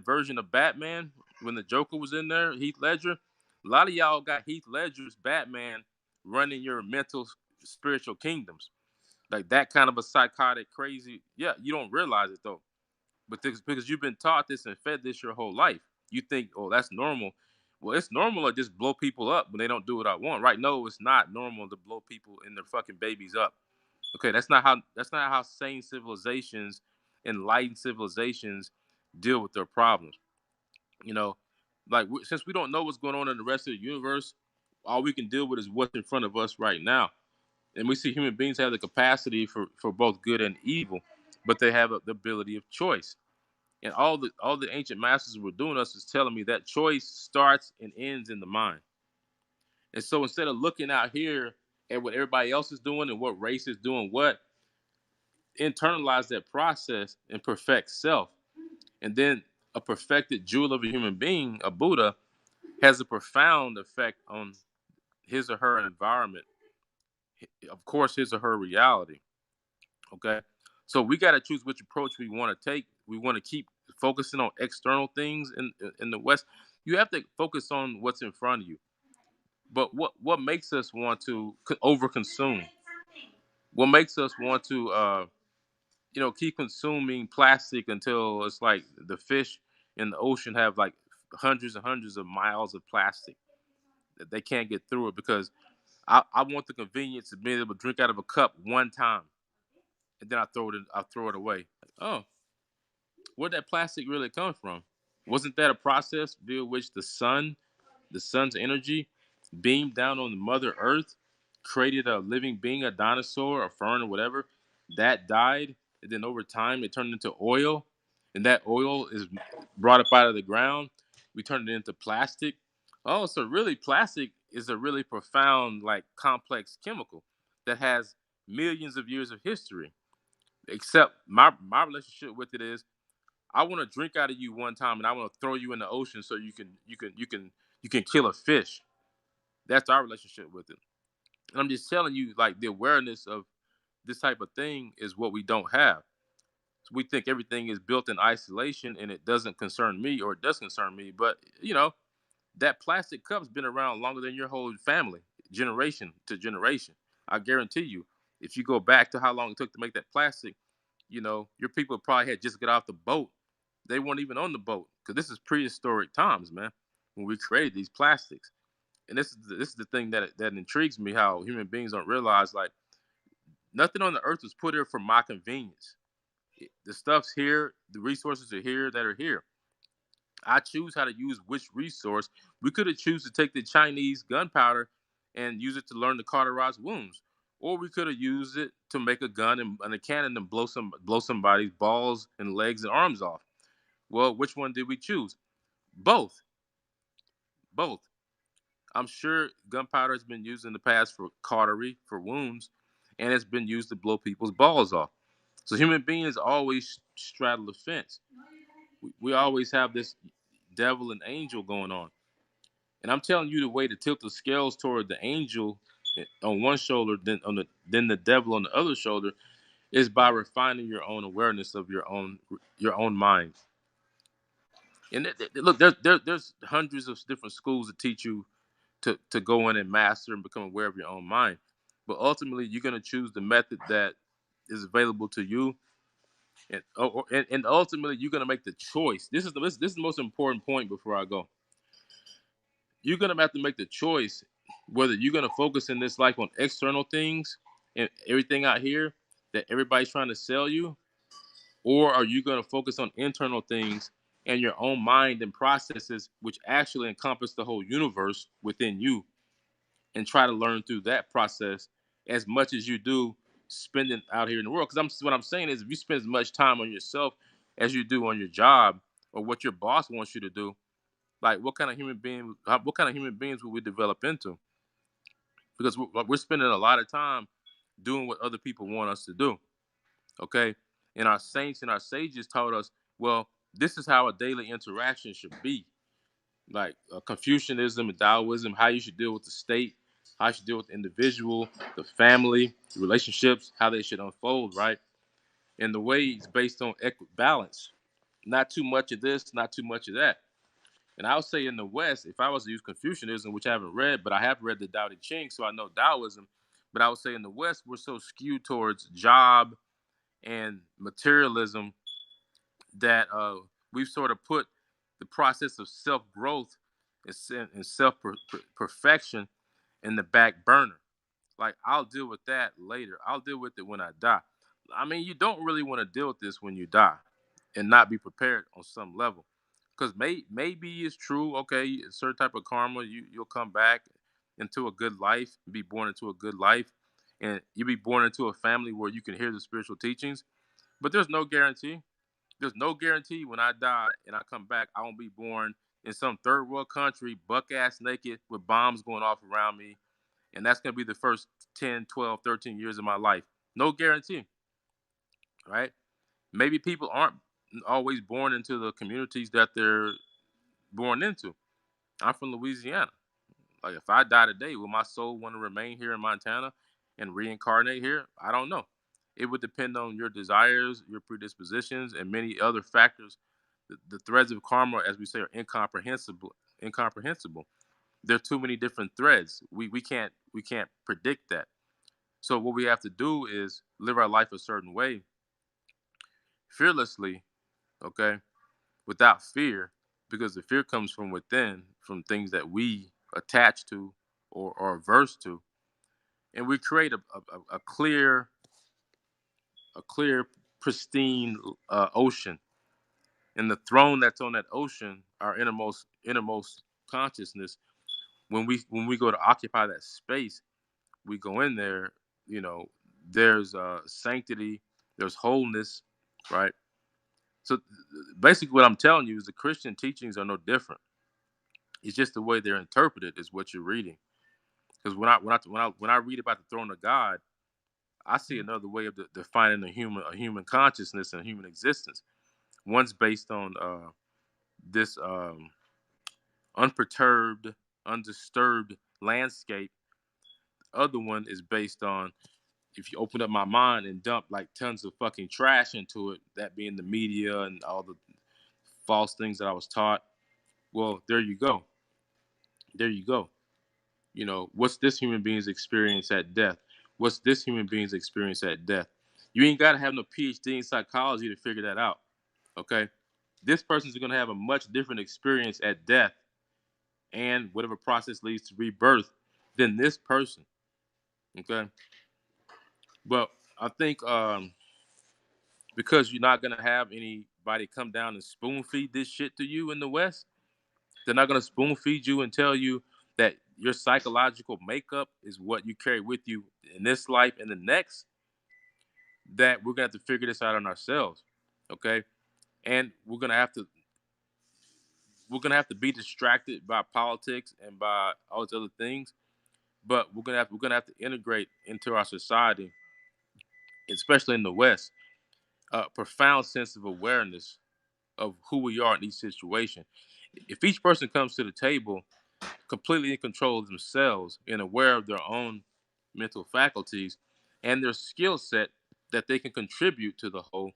version of Batman when the Joker was in there, Heath Ledger. A lot of y'all got Heath Ledger's Batman running your mental spiritual kingdoms, like that kind of a psychotic, crazy. Yeah, you don't realize it though, but because you've been taught this and fed this your whole life, you think, oh, that's normal. Well, it's normal to just blow people up when they don't do what I want, right? No, it's not normal to blow people and their fucking babies up. Okay, that's not how sane civilizations, enlightened civilizations, deal with their problems. You know, like since we don't know what's going on in the rest of the universe, all we can deal with is what's in front of us right now. And we see human beings have the capacity for both good and evil, but they have the ability of choice. And all the ancient masters were doing us is telling me that choice starts and ends in the mind. And so instead of looking out here at what everybody else is doing and what race is doing what, internalize that process and perfect self. And then a perfected jewel of a human being, a Buddha, has a profound effect on his or her environment, of course, his or her reality. Okay. So we got to choose which approach we want to take. We want to keep focusing on external things in the West. You have to focus on what's in front of you. But what makes us want to overconsume? What makes us want to keep consuming plastic until it's like the fish in the ocean have like hundreds and hundreds of miles of plastic that they can't get through it because I want the convenience of being able to drink out of a cup one time and then I throw it away. Oh, where'd that plastic really come from? Wasn't that a process via which the sun's energy, beamed down on the Mother Earth, created a living being, a dinosaur, a fern, or whatever, that died, and then over time it turned into oil, and that oil is brought up out of the ground. We turned it into plastic. Oh, so really, plastic is a really profound, like complex chemical that has millions of years of history. Except my relationship with it is I want to drink out of you one time, and I want to throw you in the ocean so you can kill a fish. That's our relationship with it. And I'm just telling you, like the awareness of this type of thing is what we don't have. So we think everything is built in isolation and it doesn't concern me or it does concern me. But that plastic cup's been around longer than your whole family, generation to generation. I guarantee you, if you go back to how long it took to make that plastic, your people probably had just got off the boat. They weren't even on the boat because this is prehistoric times, man, when we created these plastics. And this is the thing that intrigues me, how human beings don't realize, like, nothing on the earth was put here for my convenience. The stuff's here, the resources are here that are here. I choose how to use which resource. We could have choose to take the Chinese gunpowder and use it to learn to cauterize wounds, or we could have used it to make a gun and a cannon and blow somebody's balls and legs and arms off. Well, which one did we choose? Both, both. I'm sure gunpowder has been used in the past for cautery, for wounds, and it's been used to blow people's balls off. So human beings always straddle the fence. We always have this devil and angel going on. And I'm telling you, the way to tilt the scales toward the angel on one shoulder, then the devil on the other shoulder, is by refining your own awareness of your own mind. And look, there's hundreds of different schools that teach you to go in and master and become aware of your own mind. But ultimately, you're going to choose the method that is available to you And ultimately, you're gonna make the choice. This is the most important point before I go. You're gonna have to make the choice whether you're gonna focus in this life on external things and everything out here that everybody's trying to sell you, or are you gonna focus on internal things and your own mind and processes, which actually encompass the whole universe within you, and try to learn through that process as much as you do spending out here in the world. Because what I'm saying is, if you spend as much time on yourself as you do on your job or what your boss wants you to do, like what kind of human beings will we develop into? Because we're spending a lot of time doing what other people want us to do. Okay, and our saints and our sages taught us, well, this is how a daily interaction should be. Like Confucianism and Taoism, how you should deal with the state, how you should deal with the individual, the family, the relationships, how they should unfold, right? And the way it's based on balance, not too much of this, not too much of that. And I would say in the West, if I was to use Confucianism, which I haven't read, but I have read the Tao Te Ching, so I know Taoism. But I would say in the West, we're so skewed towards job and materialism that we've sort of put the process of self growth and self perfection in the back burner. Like, I'll deal with that later. I'll deal with it when I die. I mean, you don't really want to deal with this when you die and not be prepared on some level. Because maybe it's true, okay, a certain type of karma, you'll come back into a good life, be born into a good life, and you'll be born into a family where you can hear the spiritual teachings. But there's no guarantee. There's no guarantee when I die and I come back, I won't be born in some third world country, buck ass naked with bombs going off around me. And that's going to be the first 10, 12, 13 years of my life. No guarantee, right? Maybe people aren't always born into the communities that they're born into. I'm from Louisiana. Like, if I die today, will my soul want to remain here in Montana and reincarnate here? I don't know. It would depend on your desires, your predispositions, and many other factors. The threads of karma, as we say, are incomprehensible. Incomprehensible. There are too many different threads. We can't predict that. So what we have to do is live our life a certain way, fearlessly, okay, without fear, because the fear comes from within, from things that we attach to or are averse to, and we create a clear, pristine ocean. And the throne that's on that ocean, our innermost consciousness. When we go to occupy that space, we go in there. You know, there's sanctity, there's wholeness, right? So basically, what I'm telling you is the Christian teachings are no different. It's just the way they're interpreted is what you're reading. Because when I read about the throne of God, I see another way of defining a human consciousness and human existence. One's based on this unperturbed, undisturbed landscape. The other one is based on, if you open up my mind and dump like tons of fucking trash into it, that being the media and all the false things that I was taught. Well, there you go. There you go. You know, what's this human being's experience at death? What's this human being's experience at death? You ain't got to have no PhD in psychology to figure that out. Okay. This person's going to have a much different experience at death and whatever process leads to rebirth than this person. Okay. But I think because you're not going to have anybody come down and spoon feed this shit to you in the West, they're not going to spoon feed you and tell you that your psychological makeup is what you carry with you in this life and the next, that we're going to have to figure this out on ourselves. Okay. And we're gonna have to be distracted by politics and by all these other things, but we're gonna have to integrate into our society, especially in the West, a profound sense of awareness of who we are in each situation. If each person comes to the table completely in control of themselves and aware of their own mental faculties and their skill set that they can contribute to the whole,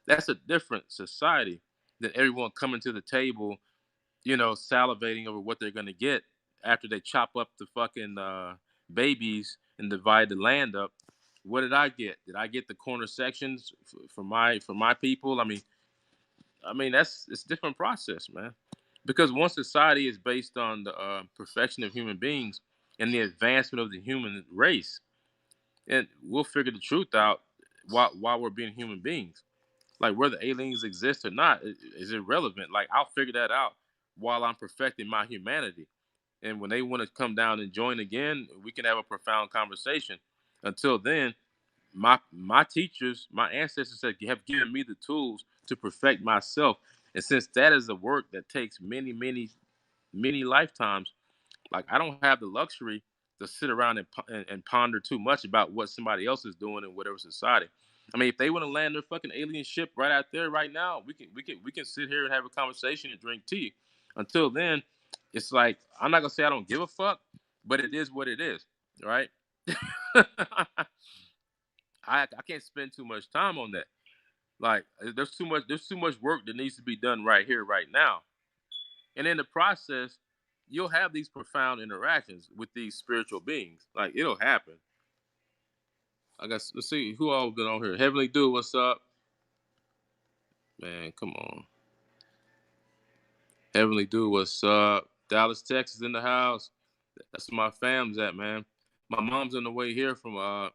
that's a different society than everyone coming to the table, salivating over what they're going to get after they chop up the fucking babies and divide the land up what did I get? Did I get the corner sections for my people? I mean that's it's a different process, man. Because one society is based on the perfection of human beings and the advancement of the human race, and we'll figure the truth out while we're being human beings. Like whether aliens exist or not is irrelevant. Like I'll figure that out while I'm perfecting my humanity. And when they want to come down and join again, we can have a profound conversation. Until then, my teachers, my ancestors have given me the tools to perfect myself. And since that is a work that takes many, many, many lifetimes, like I don't have the luxury to sit around and ponder too much about what somebody else is doing in whatever society. I mean, if they want to land their fucking alien ship right out there, right now, we can sit here and have a conversation and drink tea. Until then, it's like I'm not gonna say I don't give a fuck, but it is what it is, right? I can't spend too much time on that. Like there's too much work that needs to be done right here, right now. And in the process, you'll have these profound interactions with these spiritual beings. Like it'll happen. I guess let's see who all been on here. Heavenly Dude, what's up? Man, come on. Heavenly Dude, what's up? Dallas, Texas in the house. That's where my fam's at, man. My mom's on the way here from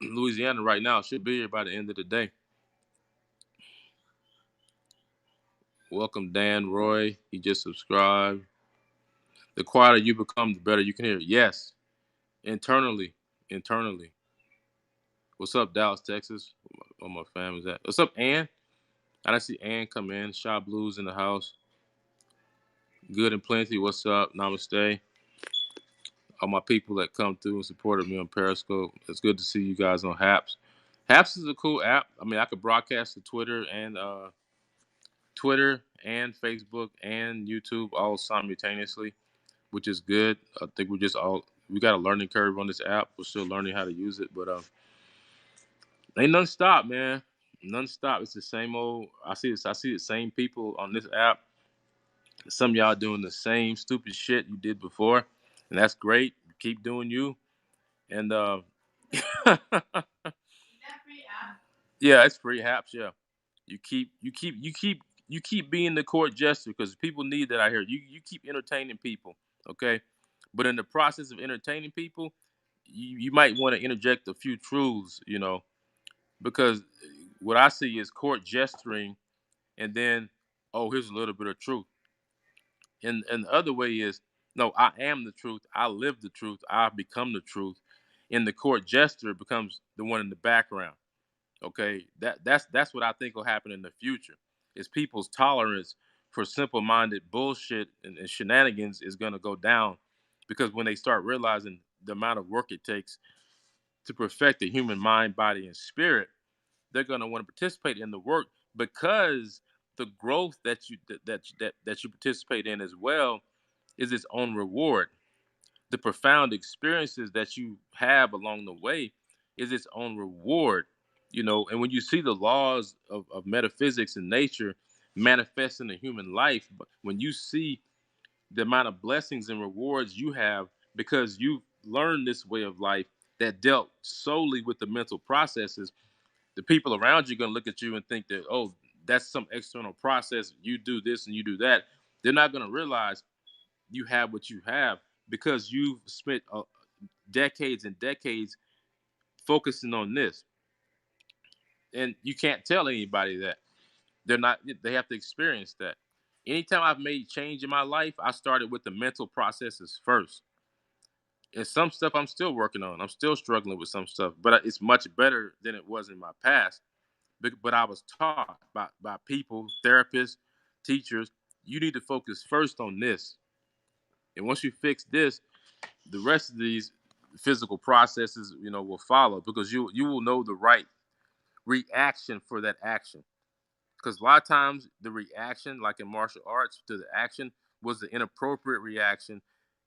Louisiana right now. She'll be here by the end of the day. Welcome, Dan Roy. He just subscribed. The quieter you become, the better you can hear. Yes, internally, internally. What's up, Dallas, Texas? Where my family's at. What's up, Ann? I didn't see Ann come in. Shaw Blues in the house. Good and plenty. What's up? Namaste. All my people that come through and supported me on Periscope. It's good to see you guys on Haps. Haps is a cool app. I mean, I could broadcast to Twitter and Facebook and YouTube all simultaneously, which is good. I think we got a learning curve on this app. We're still learning how to use it, but ain't none stop, man. None stop. It's the same old. I see the same people on this app. Some of y'all doing the same stupid shit you did before, and that's great. Keep doing you. And yeah, it's free apps. Yeah, you keep being the court jester because people need that out here. You keep entertaining people, okay? But in the process of entertaining people, you might want to interject a few truths, because what I see is court gesturing, and then, oh, here's a little bit of truth. And the other way is, no, I am the truth. I live the truth. I become the truth. And the court jester becomes the one in the background. Okay, that's what I think will happen in the future. Is people's tolerance for simple-minded bullshit and shenanigans is going to go down, because when they start realizing the amount of work it takes to perfect the human mind, body, and spirit, they're going to want to participate in the work, because the growth that you participate in as well is its own reward. The profound experiences that you have along the way is its own reward. And when you see the laws of metaphysics and nature manifest in the human life, but when you see the amount of blessings and rewards you have because you've learned this way of life that dealt solely with the mental processes, the people around you are going to look at you and think that, oh, that's some external process. You do this and you do that. They're not going to realize you have what you have because you've spent decades and decades focusing on this. And you can't tell anybody that. They have to experience that. Anytime I've made change in my life, I started with the mental processes first. And some stuff I'm still working on. I'm still struggling with some stuff, but it's much better than it was in my past. But I was taught by people, therapists, teachers, you need to focus first on this. And once you fix this, the rest of these physical processes, will follow, because you will know the right reaction for that action. Because a lot of times the reaction, like in martial arts, to the action was the inappropriate reaction,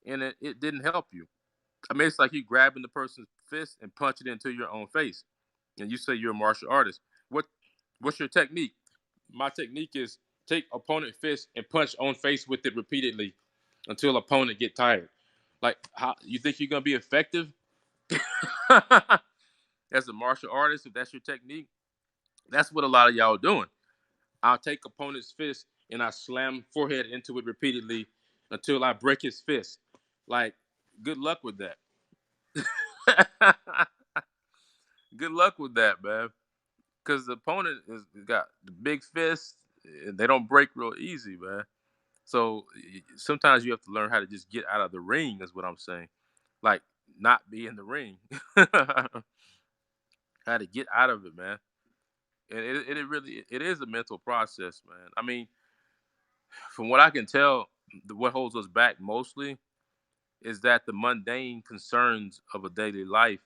and it didn't help you. I mean, it's like you grabbing the person's fist and punch it into your own face, and you say you're a martial artist. What's your technique? My technique is take opponent fist and punch on face with it repeatedly until opponent get tired. Like, how you think you're gonna be effective? as a martial artist, if that's your technique, that's what a lot of y'all are doing. I'll take opponent's fist and I slam forehead into it repeatedly until I break his fist. Like, good luck with that. Good luck with that, man. Because the opponent has got the big fist, and they don't break real easy, man. So sometimes you have to learn how to just get out of the ring, is what I'm saying. Like, not be in the ring. How to get out of it, man. And it really it is a mental process, man. I mean, from what I can tell, what holds us back mostly is that the mundane concerns of a daily life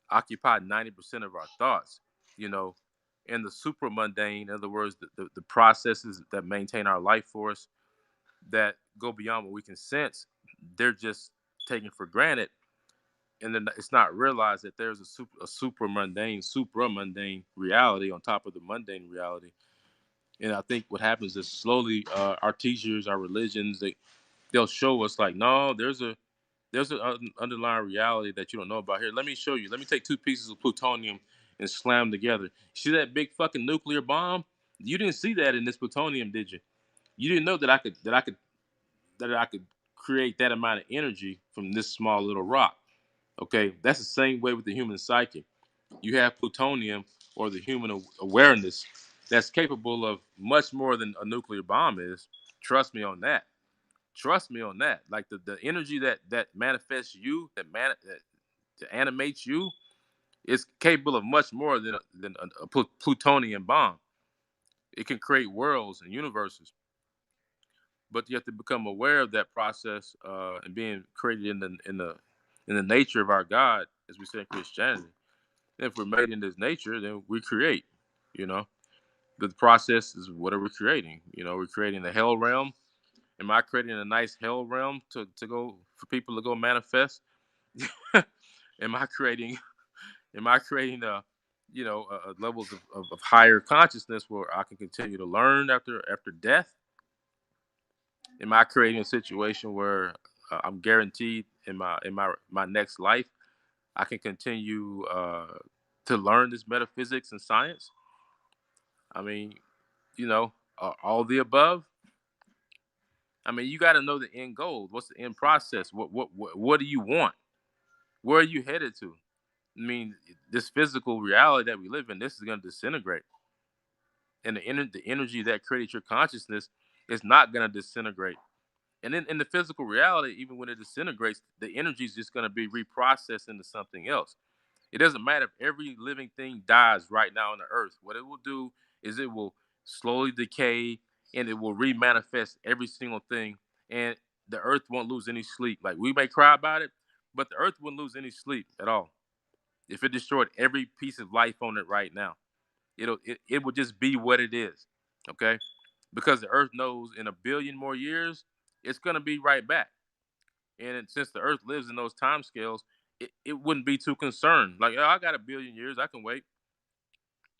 occupy 90% of our thoughts, you know, and the super mundane, in other words, the processes that maintain our life for us that go beyond what we can sense, they're just taken for granted. And then it's not realized that there's a supra mundane reality on top of the mundane reality. And I think what happens is slowly our teachers, our religions, they'll show us like, no, there's an underlying reality that you don't know about here. Let me show you. Let me take two pieces of plutonium and slam them together. See that big fucking nuclear bomb? You didn't see that in this plutonium, did you? You didn't know that I could create that amount of energy from this small little rock. Okay, that's the same way with the human psyche. You have plutonium or the human awareness that's capable of much more than a nuclear bomb is. Trust me on that. Trust me on that. Like the energy that manifests you, that animates you, is capable of much more than a plutonium bomb. It can create worlds and universes, but you have to become aware of that process and being created in the nature of our God, as we say in Christianity. And if we're made in this nature, then we create. You know, the process is what are we creating? You know, we're creating the hell realm. Am I creating a nice hell realm to go for people to go manifest? am I creating am I creating levels of higher consciousness where I can continue to learn after death? Am I creating a situation where I'm guaranteed in my next life I can continue to learn this metaphysics and science? I mean, all the above. I mean, you got to know the end goal. What's the end process? What do you want? Where are you headed to? I mean, this physical reality that we live in, this is going to disintegrate, and the energy that created your consciousness is not going to disintegrate. And then in the physical reality, even when it disintegrates, the energy is just going to be reprocessed into something else. It doesn't matter if every living thing dies right now on the earth. What it will do is it will slowly decay and it will remanifest every single thing. And the earth won't lose any sleep. Like, we may cry about it, but the earth wouldn't lose any sleep at all if it destroyed every piece of life on it right now. It will just be what it is. Okay? Because the earth knows in a billion more years, it's gonna be right back. And since the earth lives in those time scales, it wouldn't be too concerned. Like, oh, I got a billion years, I can wait.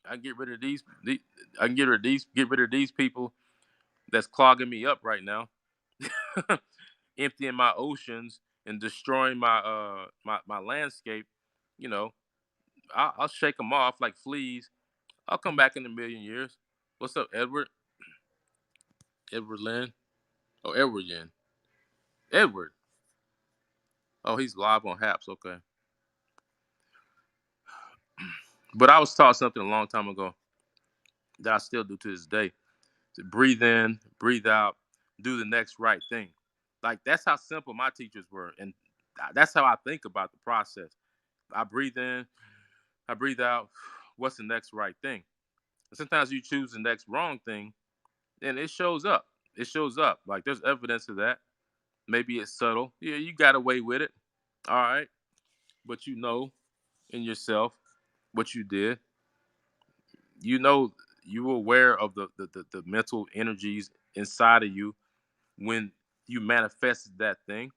I can get rid of I can get rid of these people that's clogging me up right now, emptying my oceans and destroying my landscape. You know, I'll shake them off like fleas. I'll come back in a million years. What's up, Edward? Edward Lynn? Oh, Edward Yen. Edward. Oh, he's live on Haps. Okay. But I was taught something a long time ago that I still do to this day. To breathe in, breathe out, do the next right thing. Like, that's how simple my teachers were. And that's how I think about the process. I breathe in, I breathe out. What's the next right thing? And sometimes you choose the next wrong thing, and it shows up. It shows up. Like, there's evidence of that. Maybe it's subtle. Yeah, you got away with it. All right. But you know in yourself what you did. You know, you were aware of the mental energies inside of you when you manifested that thing,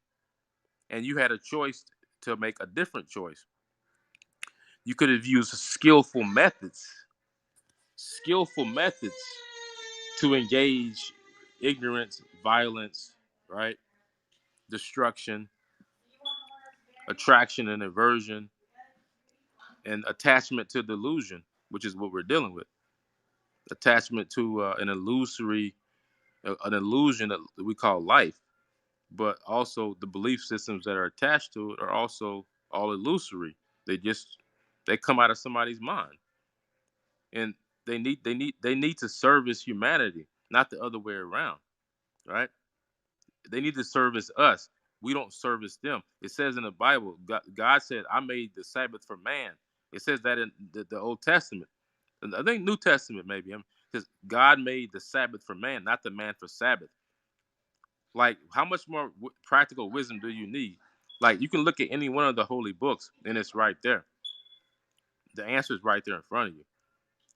and you had a choice to make a different choice. You could have used skillful methods to engage ignorance, violence, right? Destruction, attraction, and aversion, and attachment to delusion, which is what we're dealing with. Attachment to an illusion that we call life, but also the belief systems that are attached to it are also all illusory. They just they come out of somebody's mind, and they need to service humanity, not the other way around, right? They need to service us. We don't service them. It says in the Bible, God said, "I made the Sabbath for man." It says that in the Old Testament. And I think New Testament maybe. Because God made the Sabbath for man, not the man for Sabbath. Like, how much more practical wisdom do you need? Like, you can look at any one of the holy books, and it's right there. The answer is right there in front of you.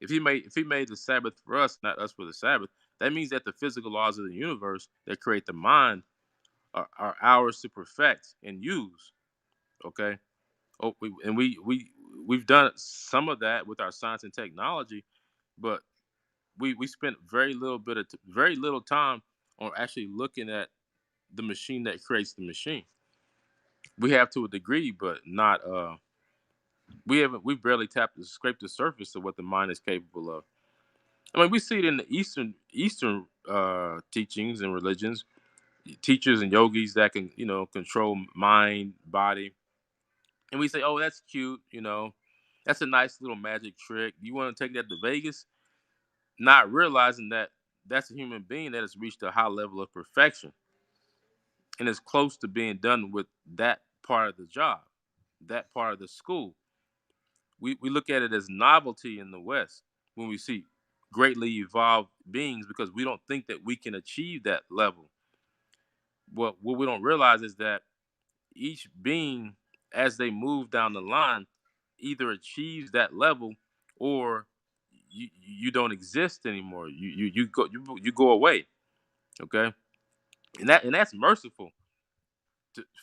If he made the Sabbath for us, not us for the Sabbath, that means that the physical laws of the universe that create the mind are ours to perfect and use. Okay. Oh, we've done some of that with our science and technology, but we spent very little time on actually looking at the machine that creates the machine. We have to a degree, but not we barely scraped the surface of what the mind is capable of. I mean, we see it in the Eastern teachings and religions, teachers and yogis that can control mind, body, and we say, oh, that's cute, that's a nice little magic trick. You want to take that to Vegas, not realizing that that's a human being that has reached a high level of perfection and is close to being done with that part of the job, that part of the school. We look at it as novelty in the West when we see greatly evolved beings because we don't think that we can achieve that level. What we don't realize is that each being, as they move down the line, either achieves that level or you don't exist anymore. You go away. Okay, and that's merciful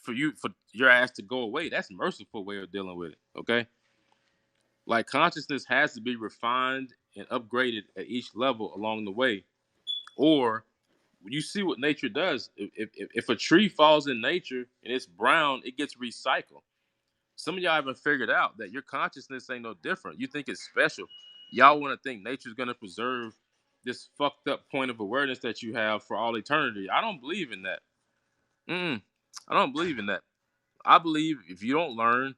for your ass to go away. That's a merciful way of dealing with it. Okay, like consciousness has to be refined and upgraded at each level along the way, or you see what nature does. If a tree falls in nature and it's brown, it gets recycled. Some of y'all haven't figured out that your consciousness ain't no different. You think it's special. Y'all want to think nature's gonna preserve this fucked up point of awareness that you have for all eternity. I don't believe in that. Mm, I don't believe in that. I believe if you don't learn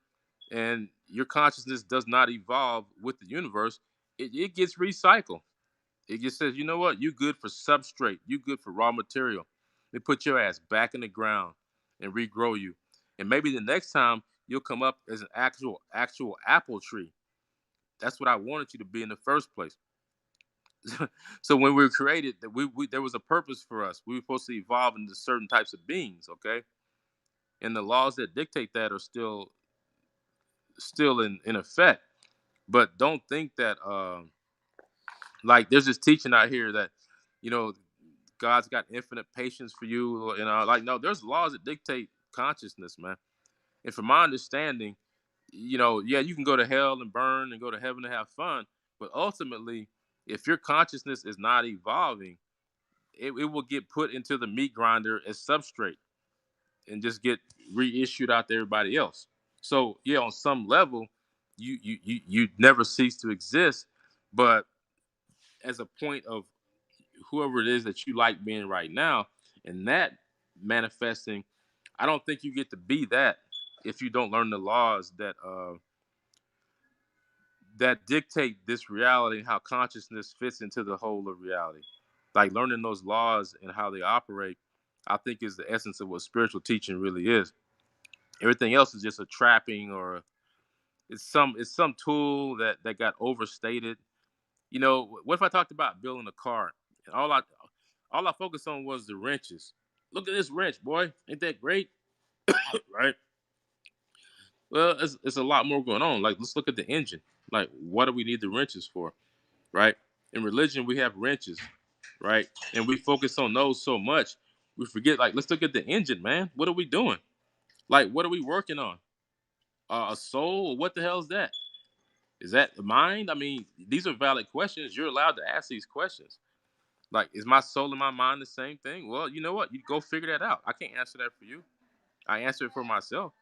and your consciousness does not evolve with the universe, it gets recycled. It just says, you know what? You good for substrate. You good for raw material. They put your ass back in the ground and regrow you. And maybe the next time you'll come up as an actual apple tree. That's what I wanted you to be in the first place. So when we were created, that we there was a purpose for us. We were supposed to evolve into certain types of beings, okay? And the laws that dictate that are still in effect. But don't think that like there's this teaching out here that you know God's got infinite patience for you. Like no, there's laws that dictate consciousness, man. And from my understanding, yeah, you can go to hell and burn and go to heaven and have fun, but ultimately, if your consciousness is not evolving, it will get put into the meat grinder as substrate and just get reissued out to everybody else. So yeah, on some level, you never cease to exist, but as a point of whoever it is that you like being right now, and that manifesting, I don't think you get to be that if you don't learn the laws that dictate this reality and how consciousness fits into the whole of reality. Like learning those laws and how they operate, I think is the essence of what spiritual teaching really is. Everything else is just a trapping or it's some tool that got overstated. What if I talked about building a car and all I focused on was the wrenches. Look at this wrench, boy. Ain't that great? Right? Well, it's a lot more going on. Like, let's look at the engine. Like, what do we need the wrenches for? Right? In religion, we have wrenches, right? And we focus on those so much, we forget, like, let's look at the engine, man. What are we doing? Like, what are we working on? A soul? What the hell is that? Is that the mind? I mean, these are valid questions. You're allowed to ask these questions. Like, is my soul and my mind the same thing? Well, you know what? You go figure that out. I can't answer that for you. I answer it for myself.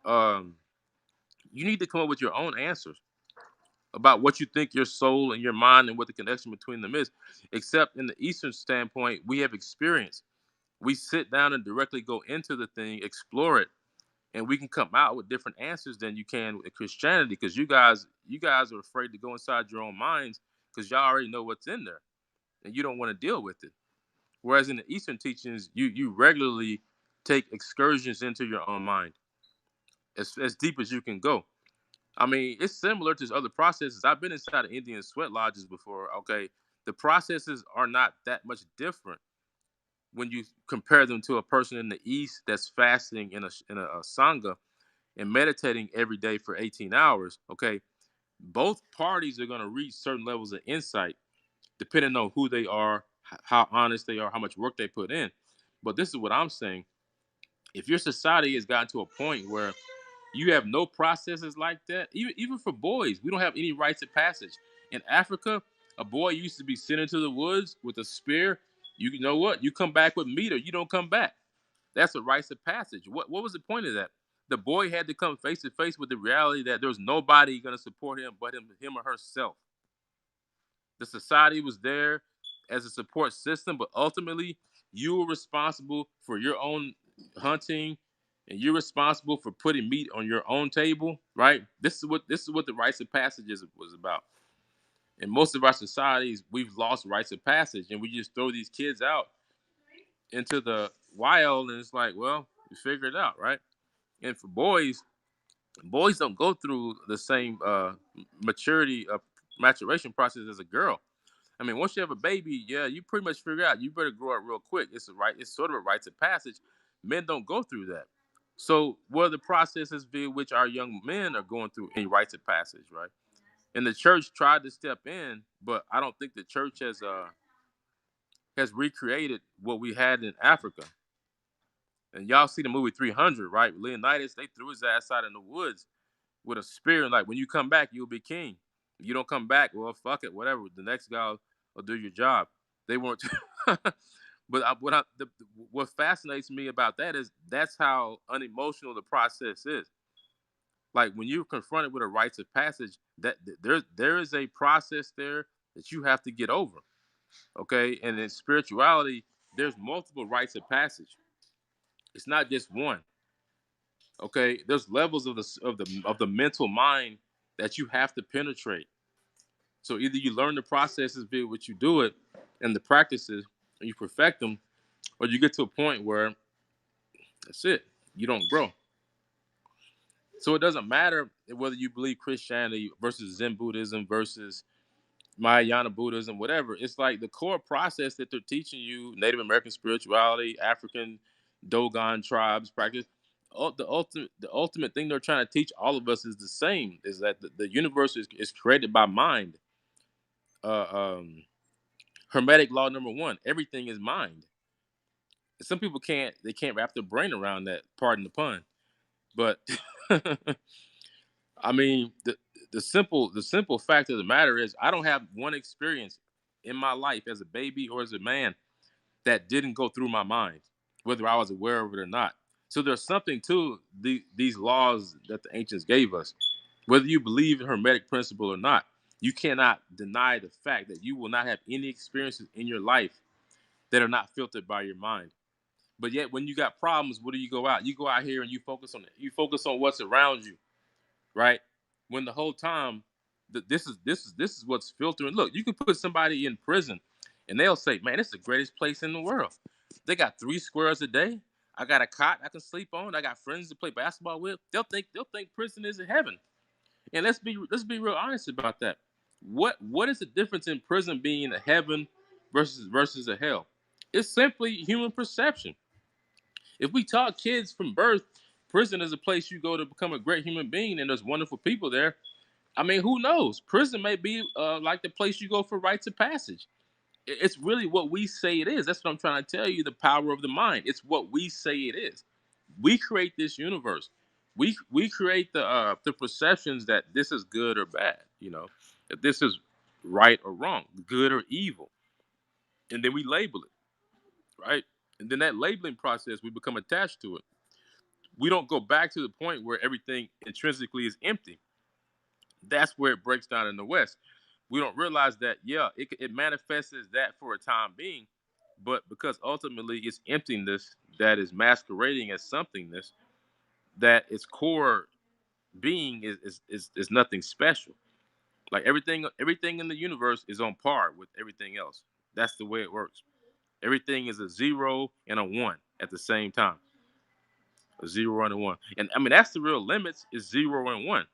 Um, you need to come up with your own answers about what you think your soul and your mind and what the connection between them is. Except in the Eastern standpoint, we have experience. We sit down and directly go into the thing, explore it, and we can come out with different answers than you can with Christianity, because you guys are afraid to go inside your own minds because y'all already know what's in there and you don't want to deal with it. Whereas in the Eastern teachings, you regularly take excursions into your own mind as deep as you can go. I mean, it's similar to other processes. I've been inside of Indian sweat lodges before. Okay, the processes are not that much different when you compare them to a person in the East that's fasting in a sangha and meditating every day for 18 hours. Okay, both parties are going to reach certain levels of insight depending on who they are, how honest they are, how much work they put in. But this is what I'm saying. If your society has gotten to a point where you have no processes like that, even for boys, we don't have any rites of passage. In Africa, a boy used to be sent into the woods with a spear. You know what? You come back with meat or you don't come back. That's a rites of passage. What was the point of that? The boy had to come face to face with the reality that there's nobody going to support him but him or herself. The society was there as a support system, but ultimately you were responsible for your own hunting, and you're responsible for putting meat on your own table, right? This is what the rites of passage was about. In most of our societies, we've lost rites of passage, and we just throw these kids out into the wild, and it's like, well, you figure it out, right? And for boys don't go through the same maturity maturation process as a girl. I mean, once you have a baby, yeah, you pretty much figure out you better grow up real quick. It's sort of a rites of passage. Men don't go through that. So what are the processes via which our young men are going through in rites of passage, right? And the church tried to step in, but I don't think the church has recreated what we had in Africa. And y'all see the movie 300, right? Leonidas, they threw his ass out in the woods with a spear, and like, when you come back, you'll be king. If you don't come back, well, fuck it, whatever. The next guy will do your job. They weren't. But what fascinates me about that is that's how unemotional the process is. Like when you're confronted with a rites of passage, there is a process there that you have to get over. Okay, and in spirituality, there's multiple rites of passage. It's not just one. Okay, there's levels of the mental mind that you have to penetrate. So either you learn the processes via which you do it and the practices and you perfect them, or you get to a point where that's it. You don't grow. So it doesn't matter whether you believe Christianity versus Zen Buddhism versus Mahayana Buddhism, whatever. It's like the core process that they're teaching you, Native American spirituality, African Dogon tribes practice. The ultimate thing they're trying to teach all of us is the same: is that the universe is created by mind. Uh, um, Hermetic law number one: everything is mind. Some people can't wrap their brain around that. Pardon the pun, but I mean, the simple fact of the matter is, I don't have one experience in my life as a baby or as a man that didn't go through my mind, whether I was aware of it or not. So there's something to these laws that the ancients gave us. Whether you believe in Hermetic principle or not, you cannot deny the fact that you will not have any experiences in your life that are not filtered by your mind. But yet, when you got problems, what do you go out? You go out here and you focus on what's around you, right? When the whole time, this is what's filtering. Look, you can put somebody in prison, and they'll say, "Man, it's the greatest place in the world. They got 3 squares a day. I got a cot I can sleep on. I got friends to play basketball with." They'll think prison is a heaven. And let's be real honest about that. What is the difference in prison being a heaven versus a hell? It's simply human perception. If we taught kids from birth, prison is a place you go to become a great human being, and there's wonderful people there. I mean, who knows? Prison may be like the place you go for rites of passage. It's really what we say it is. That's what I'm trying to tell you. The power of the mind. It's what we say it is. We create this universe. We create the perceptions that this is good or bad. That this is right or wrong, good or evil, and then we label it, right? And then that labeling process, we become attached to it. we don't go back to the point where everything intrinsically is empty. That's where it breaks down in the West. We don't realize that, yeah, it manifests as that for a time being, but because ultimately it's emptiness that is masquerading as somethingness, that its core being is nothing special. Like everything in the universe is on par with everything else. That's the way it works. Everything is a zero and a one at the same time. A zero and a one. And I mean that's the real limits is zero and one.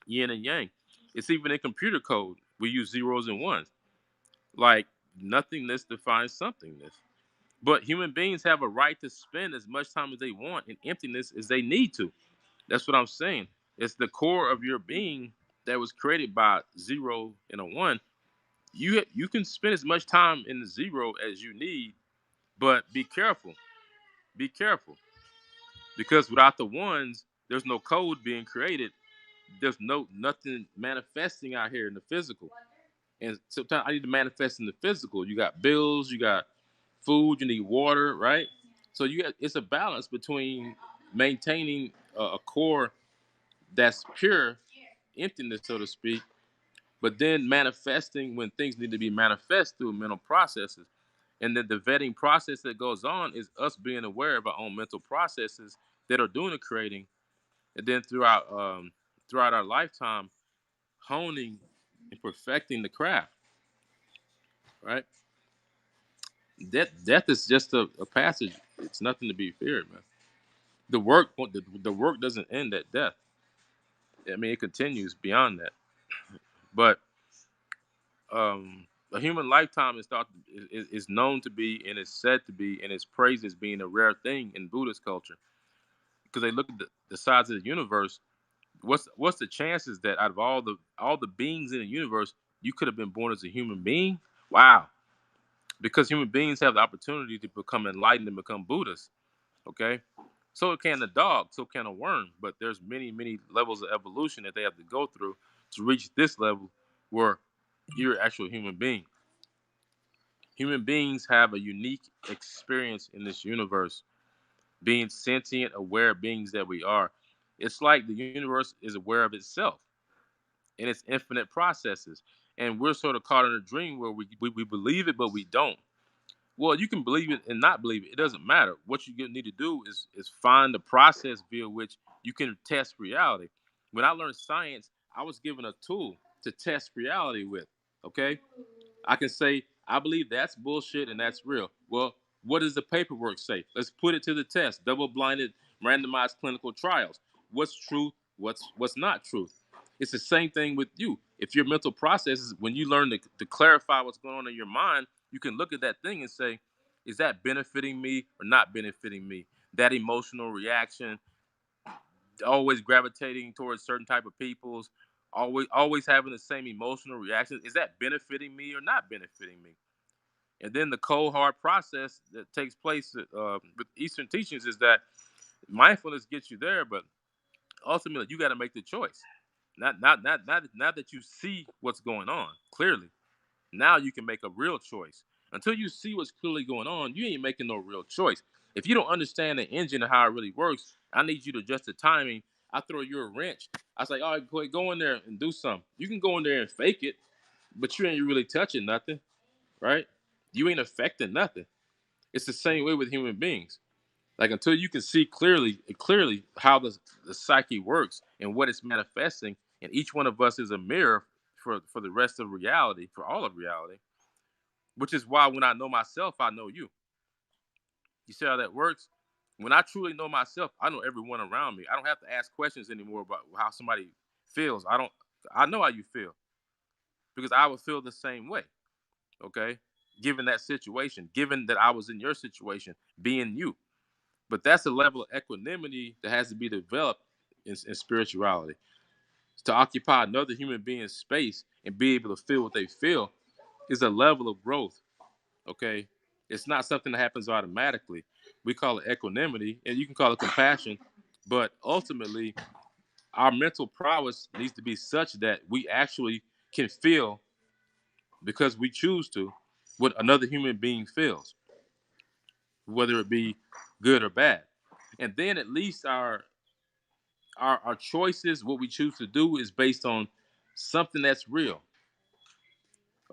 Yin and yang. It's even in computer code. We use zeros and ones. Like nothingness defines somethingness. But human beings have a right to spend as much time as they want in emptiness as they need to. That's what I'm saying. It's the core of your being that was created by zero and a one. You can spend as much time in the zero as you need, but be careful. Be careful because without the ones, there's no code being created. There's nothing manifesting out here in the physical. And sometimes I need to manifest in the physical. You got bills, you got food, you need water, right? So it's a balance between maintaining a core that's pure emptiness, so to speak, but then manifesting when things need to be manifest through mental processes. And then the vetting process that goes on is us being aware of our own mental processes that are doing the creating, and then throughout our lifetime, honing and perfecting the craft. Right? Death is just a passage. It's nothing to be feared, man. The work doesn't end at death. I mean, it continues beyond that. But a human lifetime is known to be and is said to be and is praised as being a rare thing in Buddhist culture because they look at the size of the universe. What's the chances that out of all the beings in the universe, you could have been born as a human being? Wow, because human beings have the opportunity to become enlightened and become Buddhists. Okay, so can a dog, so can a worm, but there's many levels of evolution that they have to go through to reach this level where you're an actual human being. Human beings have a unique experience in this universe, being sentient, aware beings that we are. It's like the universe is aware of itself and its infinite processes. And we're sort of caught in a dream where we believe it, but we don't. Well, you can believe it and not believe it. It doesn't matter. What you need to do is find the process via which you can test reality. When I learned science, I was given a tool to test reality with. Okay, I can say, I believe that's bullshit and that's real. Well, what does the paperwork say? Let's put it to the test. Double-blinded, randomized clinical trials. What's truth? What's not truth? It's the same thing with you. If your mental processes, when you learn to clarify what's going on in your mind, you can look at that thing and say, is that benefiting me or not benefiting me? That emotional reaction, always gravitating towards certain type of people's, always having the same emotional reaction, is that benefiting me or not benefiting me? And then the cold hard process that takes place with Eastern teachings is that mindfulness gets you there, but ultimately you got to make the choice. Not that you see what's going on clearly. Now you can make a real choice. Until you see what's clearly going on, you ain't making no real choice. If you don't understand the engine and how it really works, I need you to adjust the timing. I throw you a wrench. I say, all right, go in there and do something. You can go in there and fake it, but you ain't really touching nothing, right? You ain't affecting nothing. It's the same way with human beings. Like until you can see clearly how the psyche works and what it's manifesting, and each one of us is a mirror for the rest of reality, for all of reality. Which is why when I know myself, I know you. You see how that works? When I truly know myself, I know everyone around me. I don't have to ask questions anymore about how somebody feels. I know how you feel because I would feel the same way. Okay. Given that situation, given that I was in your situation, being you. But that's a level of equanimity that has to be developed in spirituality. To occupy another human being's space and be able to feel what they feel is a level of growth. Okay. It's not something that happens automatically. We call it equanimity, and you can call it compassion. But ultimately, our mental prowess needs to be such that we actually can feel, because we choose to, what another human being feels, whether it be good or bad. And then at least our choices, what we choose to do, is based on something that's real.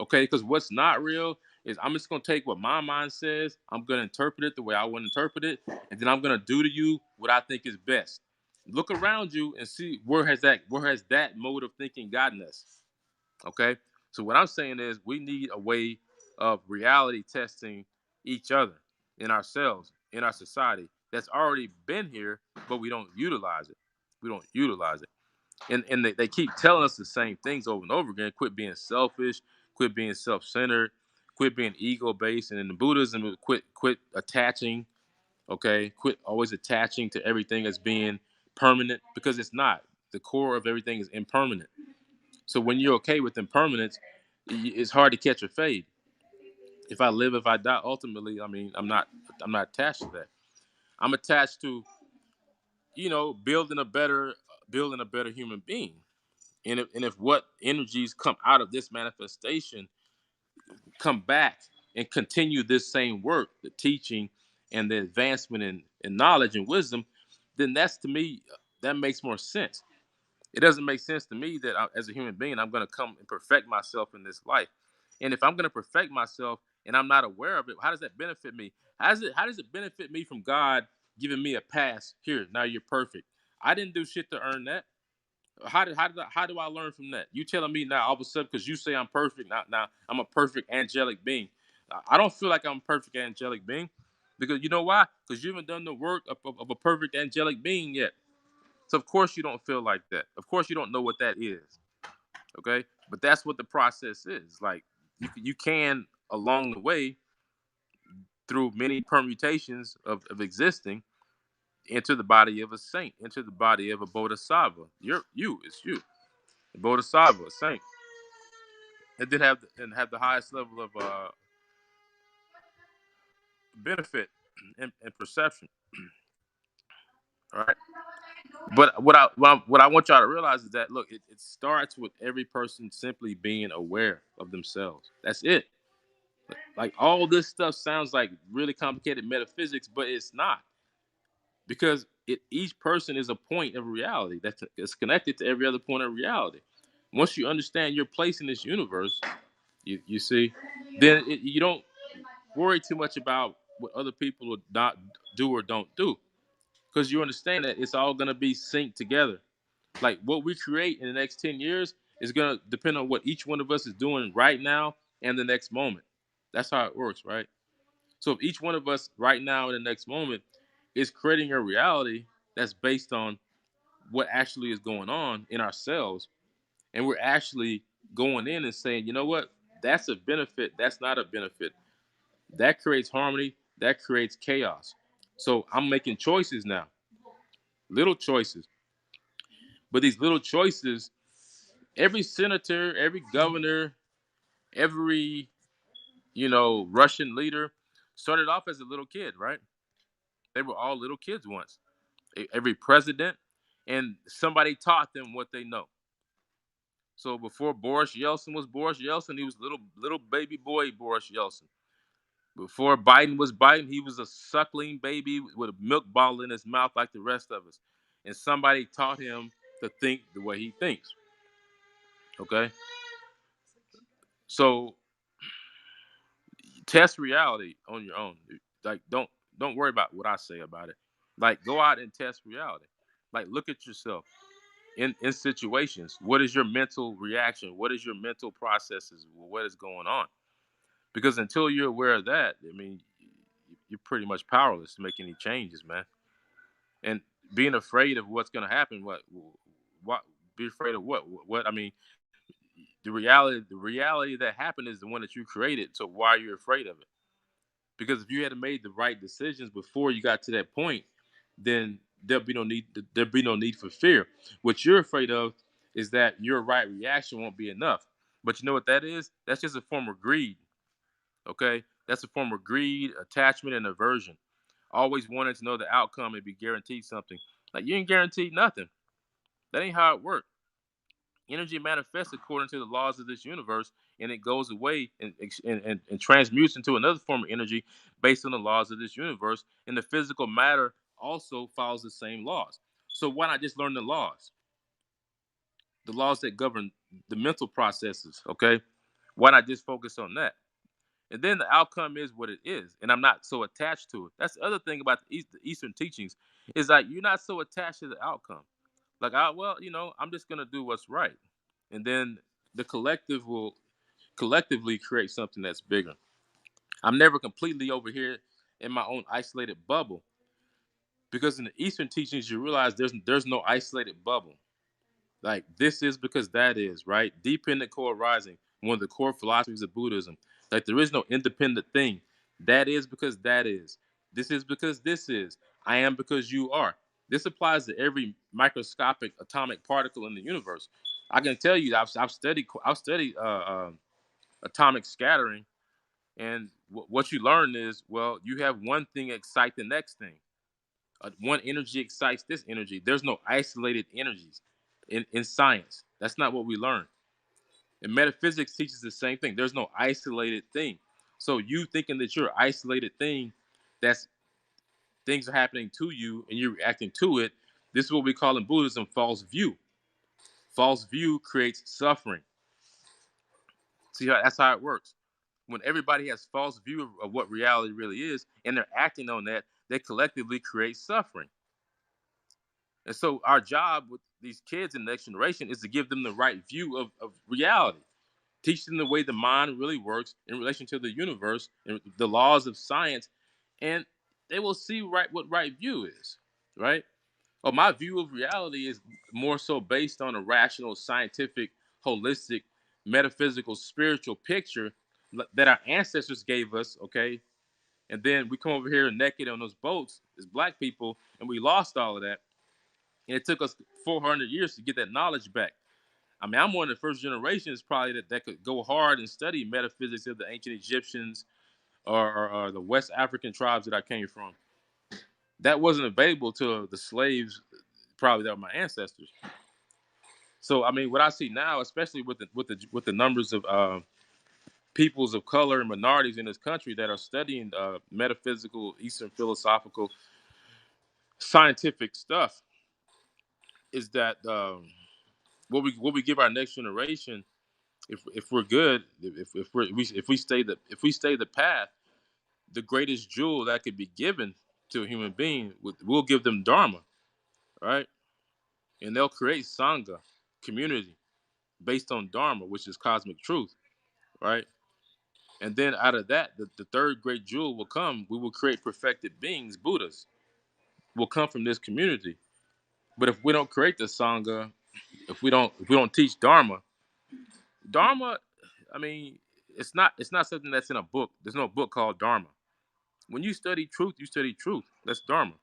Okay, because what's not real is I'm just gonna take what my mind says, I'm gonna interpret it the way I want to interpret it, and then I'm gonna do to you what I think is best. Look around you and see where has that mode of thinking gotten us. Okay, so what I'm saying is we need a way of reality testing each other, in ourselves, in our society, that's already been here, but we don't utilize it. We don't utilize it. And they keep telling us the same things over and over again. Quit being selfish, quit being self-centered, quit being ego-based. And in the Buddhism, quit attaching. Okay, quit always attaching to everything as being permanent, because it's not. The core of everything is impermanent. So when you're okay with impermanence, it's hard to catch a fade. If I live, if I die, ultimately, I mean, I'm not attached to that. I'm attached to, building a better human being. And if what energies come out of this manifestation come back and continue this same work, the teaching and the advancement in knowledge and wisdom, then that's, to me, that makes more sense. It doesn't make sense to me that as a human being, I'm going to come and perfect myself in this life. And if I'm going to perfect myself and I'm not aware of it, how does that benefit me? How does it benefit me from God giving me a pass? Here, now you're perfect. I didn't do shit to earn that. How do I learn from that? You telling me now all of a sudden because you say I'm perfect, now I'm a perfect angelic being. I don't feel like I'm a perfect angelic being, because you know why? Because you haven't done the work of a perfect angelic being yet. So of course you don't feel like that. Of course you don't know what that is. Okay, but that's what the process is. Like you can along the way, through many permutations of existing, enter the body of a saint, enter the body of a bodhisattva. It's you, a bodhisattva, a saint, and then have the highest level of benefit and perception. All right. But what I want y'all to realize is that, look, it starts with every person simply being aware of themselves. That's it. Like, all this stuff sounds like really complicated metaphysics, but it's not, because each person is a point of reality that's connected to every other point of reality. Once you understand your place in this universe, you see, then you don't worry too much about what other people will not do or don't do, because you understand that it's all going to be synced together. Like, what we create in the next 10 years is going to depend on what each one of us is doing right now and the next moment. That's how it works, right? So if each one of us right now in the next moment is creating a reality that's based on what actually is going on in ourselves, and we're actually going in and saying, you know what, that's a benefit, that's not a benefit, that creates harmony, that creates chaos. So I'm making choices now, little choices. But these little choices, every senator, every governor, every, Russian leader started off as a little kid, right? They were all little kids once. Every president, and somebody taught them what they know. So before Boris Yeltsin was Boris Yeltsin, he was little baby boy Boris Yeltsin. Before Biden was Biden, he was a suckling baby with a milk bottle in his mouth like the rest of us. And somebody taught him to think the way he thinks. Okay? So test reality on your own. Like, don't worry about what I say about it. Like, go out and test reality. Like, look at yourself in situations. What is your mental reaction? What is your mental processes? What is going on? Because until you're aware of that, I mean, you're pretty much powerless to make any changes, man. And being afraid of what's going to happen, what, be afraid of what? I mean, the reality that happened is the one that you created. So why are you afraid of it? Because if you had made the right decisions before you got to that point, then there'll be no need for fear. What you're afraid of is that your right reaction won't be enough. But you know what that is? That's just a form of greed. Okay, that's a form of greed, attachment, and aversion. Always wanting to know the outcome and be guaranteed something. Like, you ain't guaranteed nothing. That ain't how it works. Energy manifests according to the laws of this universe, and it goes away and transmutes into another form of energy based on the laws of this universe. And the physical matter also follows the same laws. So why not just learn the laws that govern the mental processes? Okay, why not just focus on that? And then the outcome is what it is, and I'm not so attached to it. That's the other thing about the Eastern teachings is like you're not so attached to the outcome. Like, well, I'm just gonna do what's right, and then the collective will collectively create something that's bigger. I'm never completely over here in my own isolated bubble because in the Eastern teachings you realize there's no isolated bubble. Like this is because that is right. Dependent co-arising, one of the core philosophies of Buddhism. Like there is no independent thing. That is because that is. This is because this is. I am because you are. This applies to every microscopic atomic particle in the universe. I can tell you, I've studied atomic scattering, and what you learn is, well, you have one thing excite the next thing. One energy excites this energy. There's no isolated energies in science. That's not what we learn. And metaphysics teaches the same thing. There's no isolated thing. So you thinking that you're an isolated thing, that's things are happening to you and you're reacting to it. This is what we call in Buddhism false view. False view creates suffering. See how that's how it works. When everybody has false view of what reality really is and they're acting on that, they collectively create suffering. And so our job with these kids in the next generation is to give them the right view of reality. Teach them the way the mind really works in relation to the universe and the laws of science, and they will see what right view is, right? Oh, my view of reality is more so based on a rational, scientific, holistic, metaphysical, spiritual picture that our ancestors gave us, okay? And then we come over here naked on those boats as black people, and we lost all of that. And it took us 400 years to get that knowledge back. I mean, I'm one of the first generations probably that could go hard and study metaphysics of the ancient Egyptians or the West African tribes that I came from. That wasn't available to the slaves, probably that were my ancestors. So, I mean, what I see now, especially with the numbers of peoples of color and minorities in this country that are studying metaphysical, Eastern philosophical, scientific stuff, is that what we give our next generation, if we're good, if we stay the path, the greatest jewel that could be given to a human being will give them dharma, right? And they'll create sangha, community, based on dharma, which is cosmic truth, right? And then out of that, the third great jewel will come. We will create perfected beings, Buddhas, will come from this community. But if we don't create the sangha, if we don't teach dharma, I mean, it's not something that's in a book. There's no book called dharma. When you study truth, you study truth. That's dharma.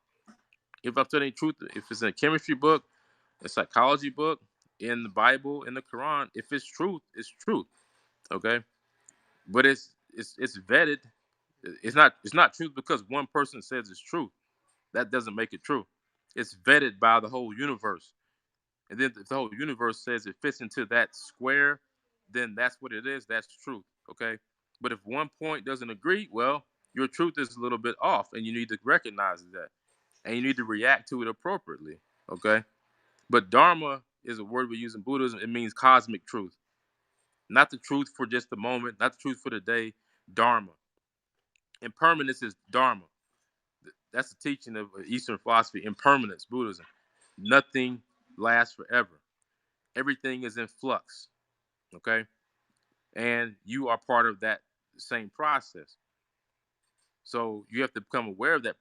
If I'm studying truth, if it's in a chemistry book, a psychology book, in the Bible, in the Quran, if it's truth, it's truth. Okay, but it's vetted. It's not truth because one person says it's truth. That doesn't make it true. It's vetted by the whole universe. And then if the whole universe says it fits into that square, then that's what it is. That's truth. Okay. But if one point doesn't agree, well, your truth is a little bit off, and you need to recognize that, and you need to react to it appropriately. Okay. But dharma is a word we use in Buddhism. It means cosmic truth, not the truth for just the moment, not the truth for the day. Dharma. Impermanence is dharma. That's the teaching of Eastern philosophy. Impermanence, Buddhism. Nothing lasts forever. Everything is in flux. Okay. And you are part of that same process. So you have to become aware of that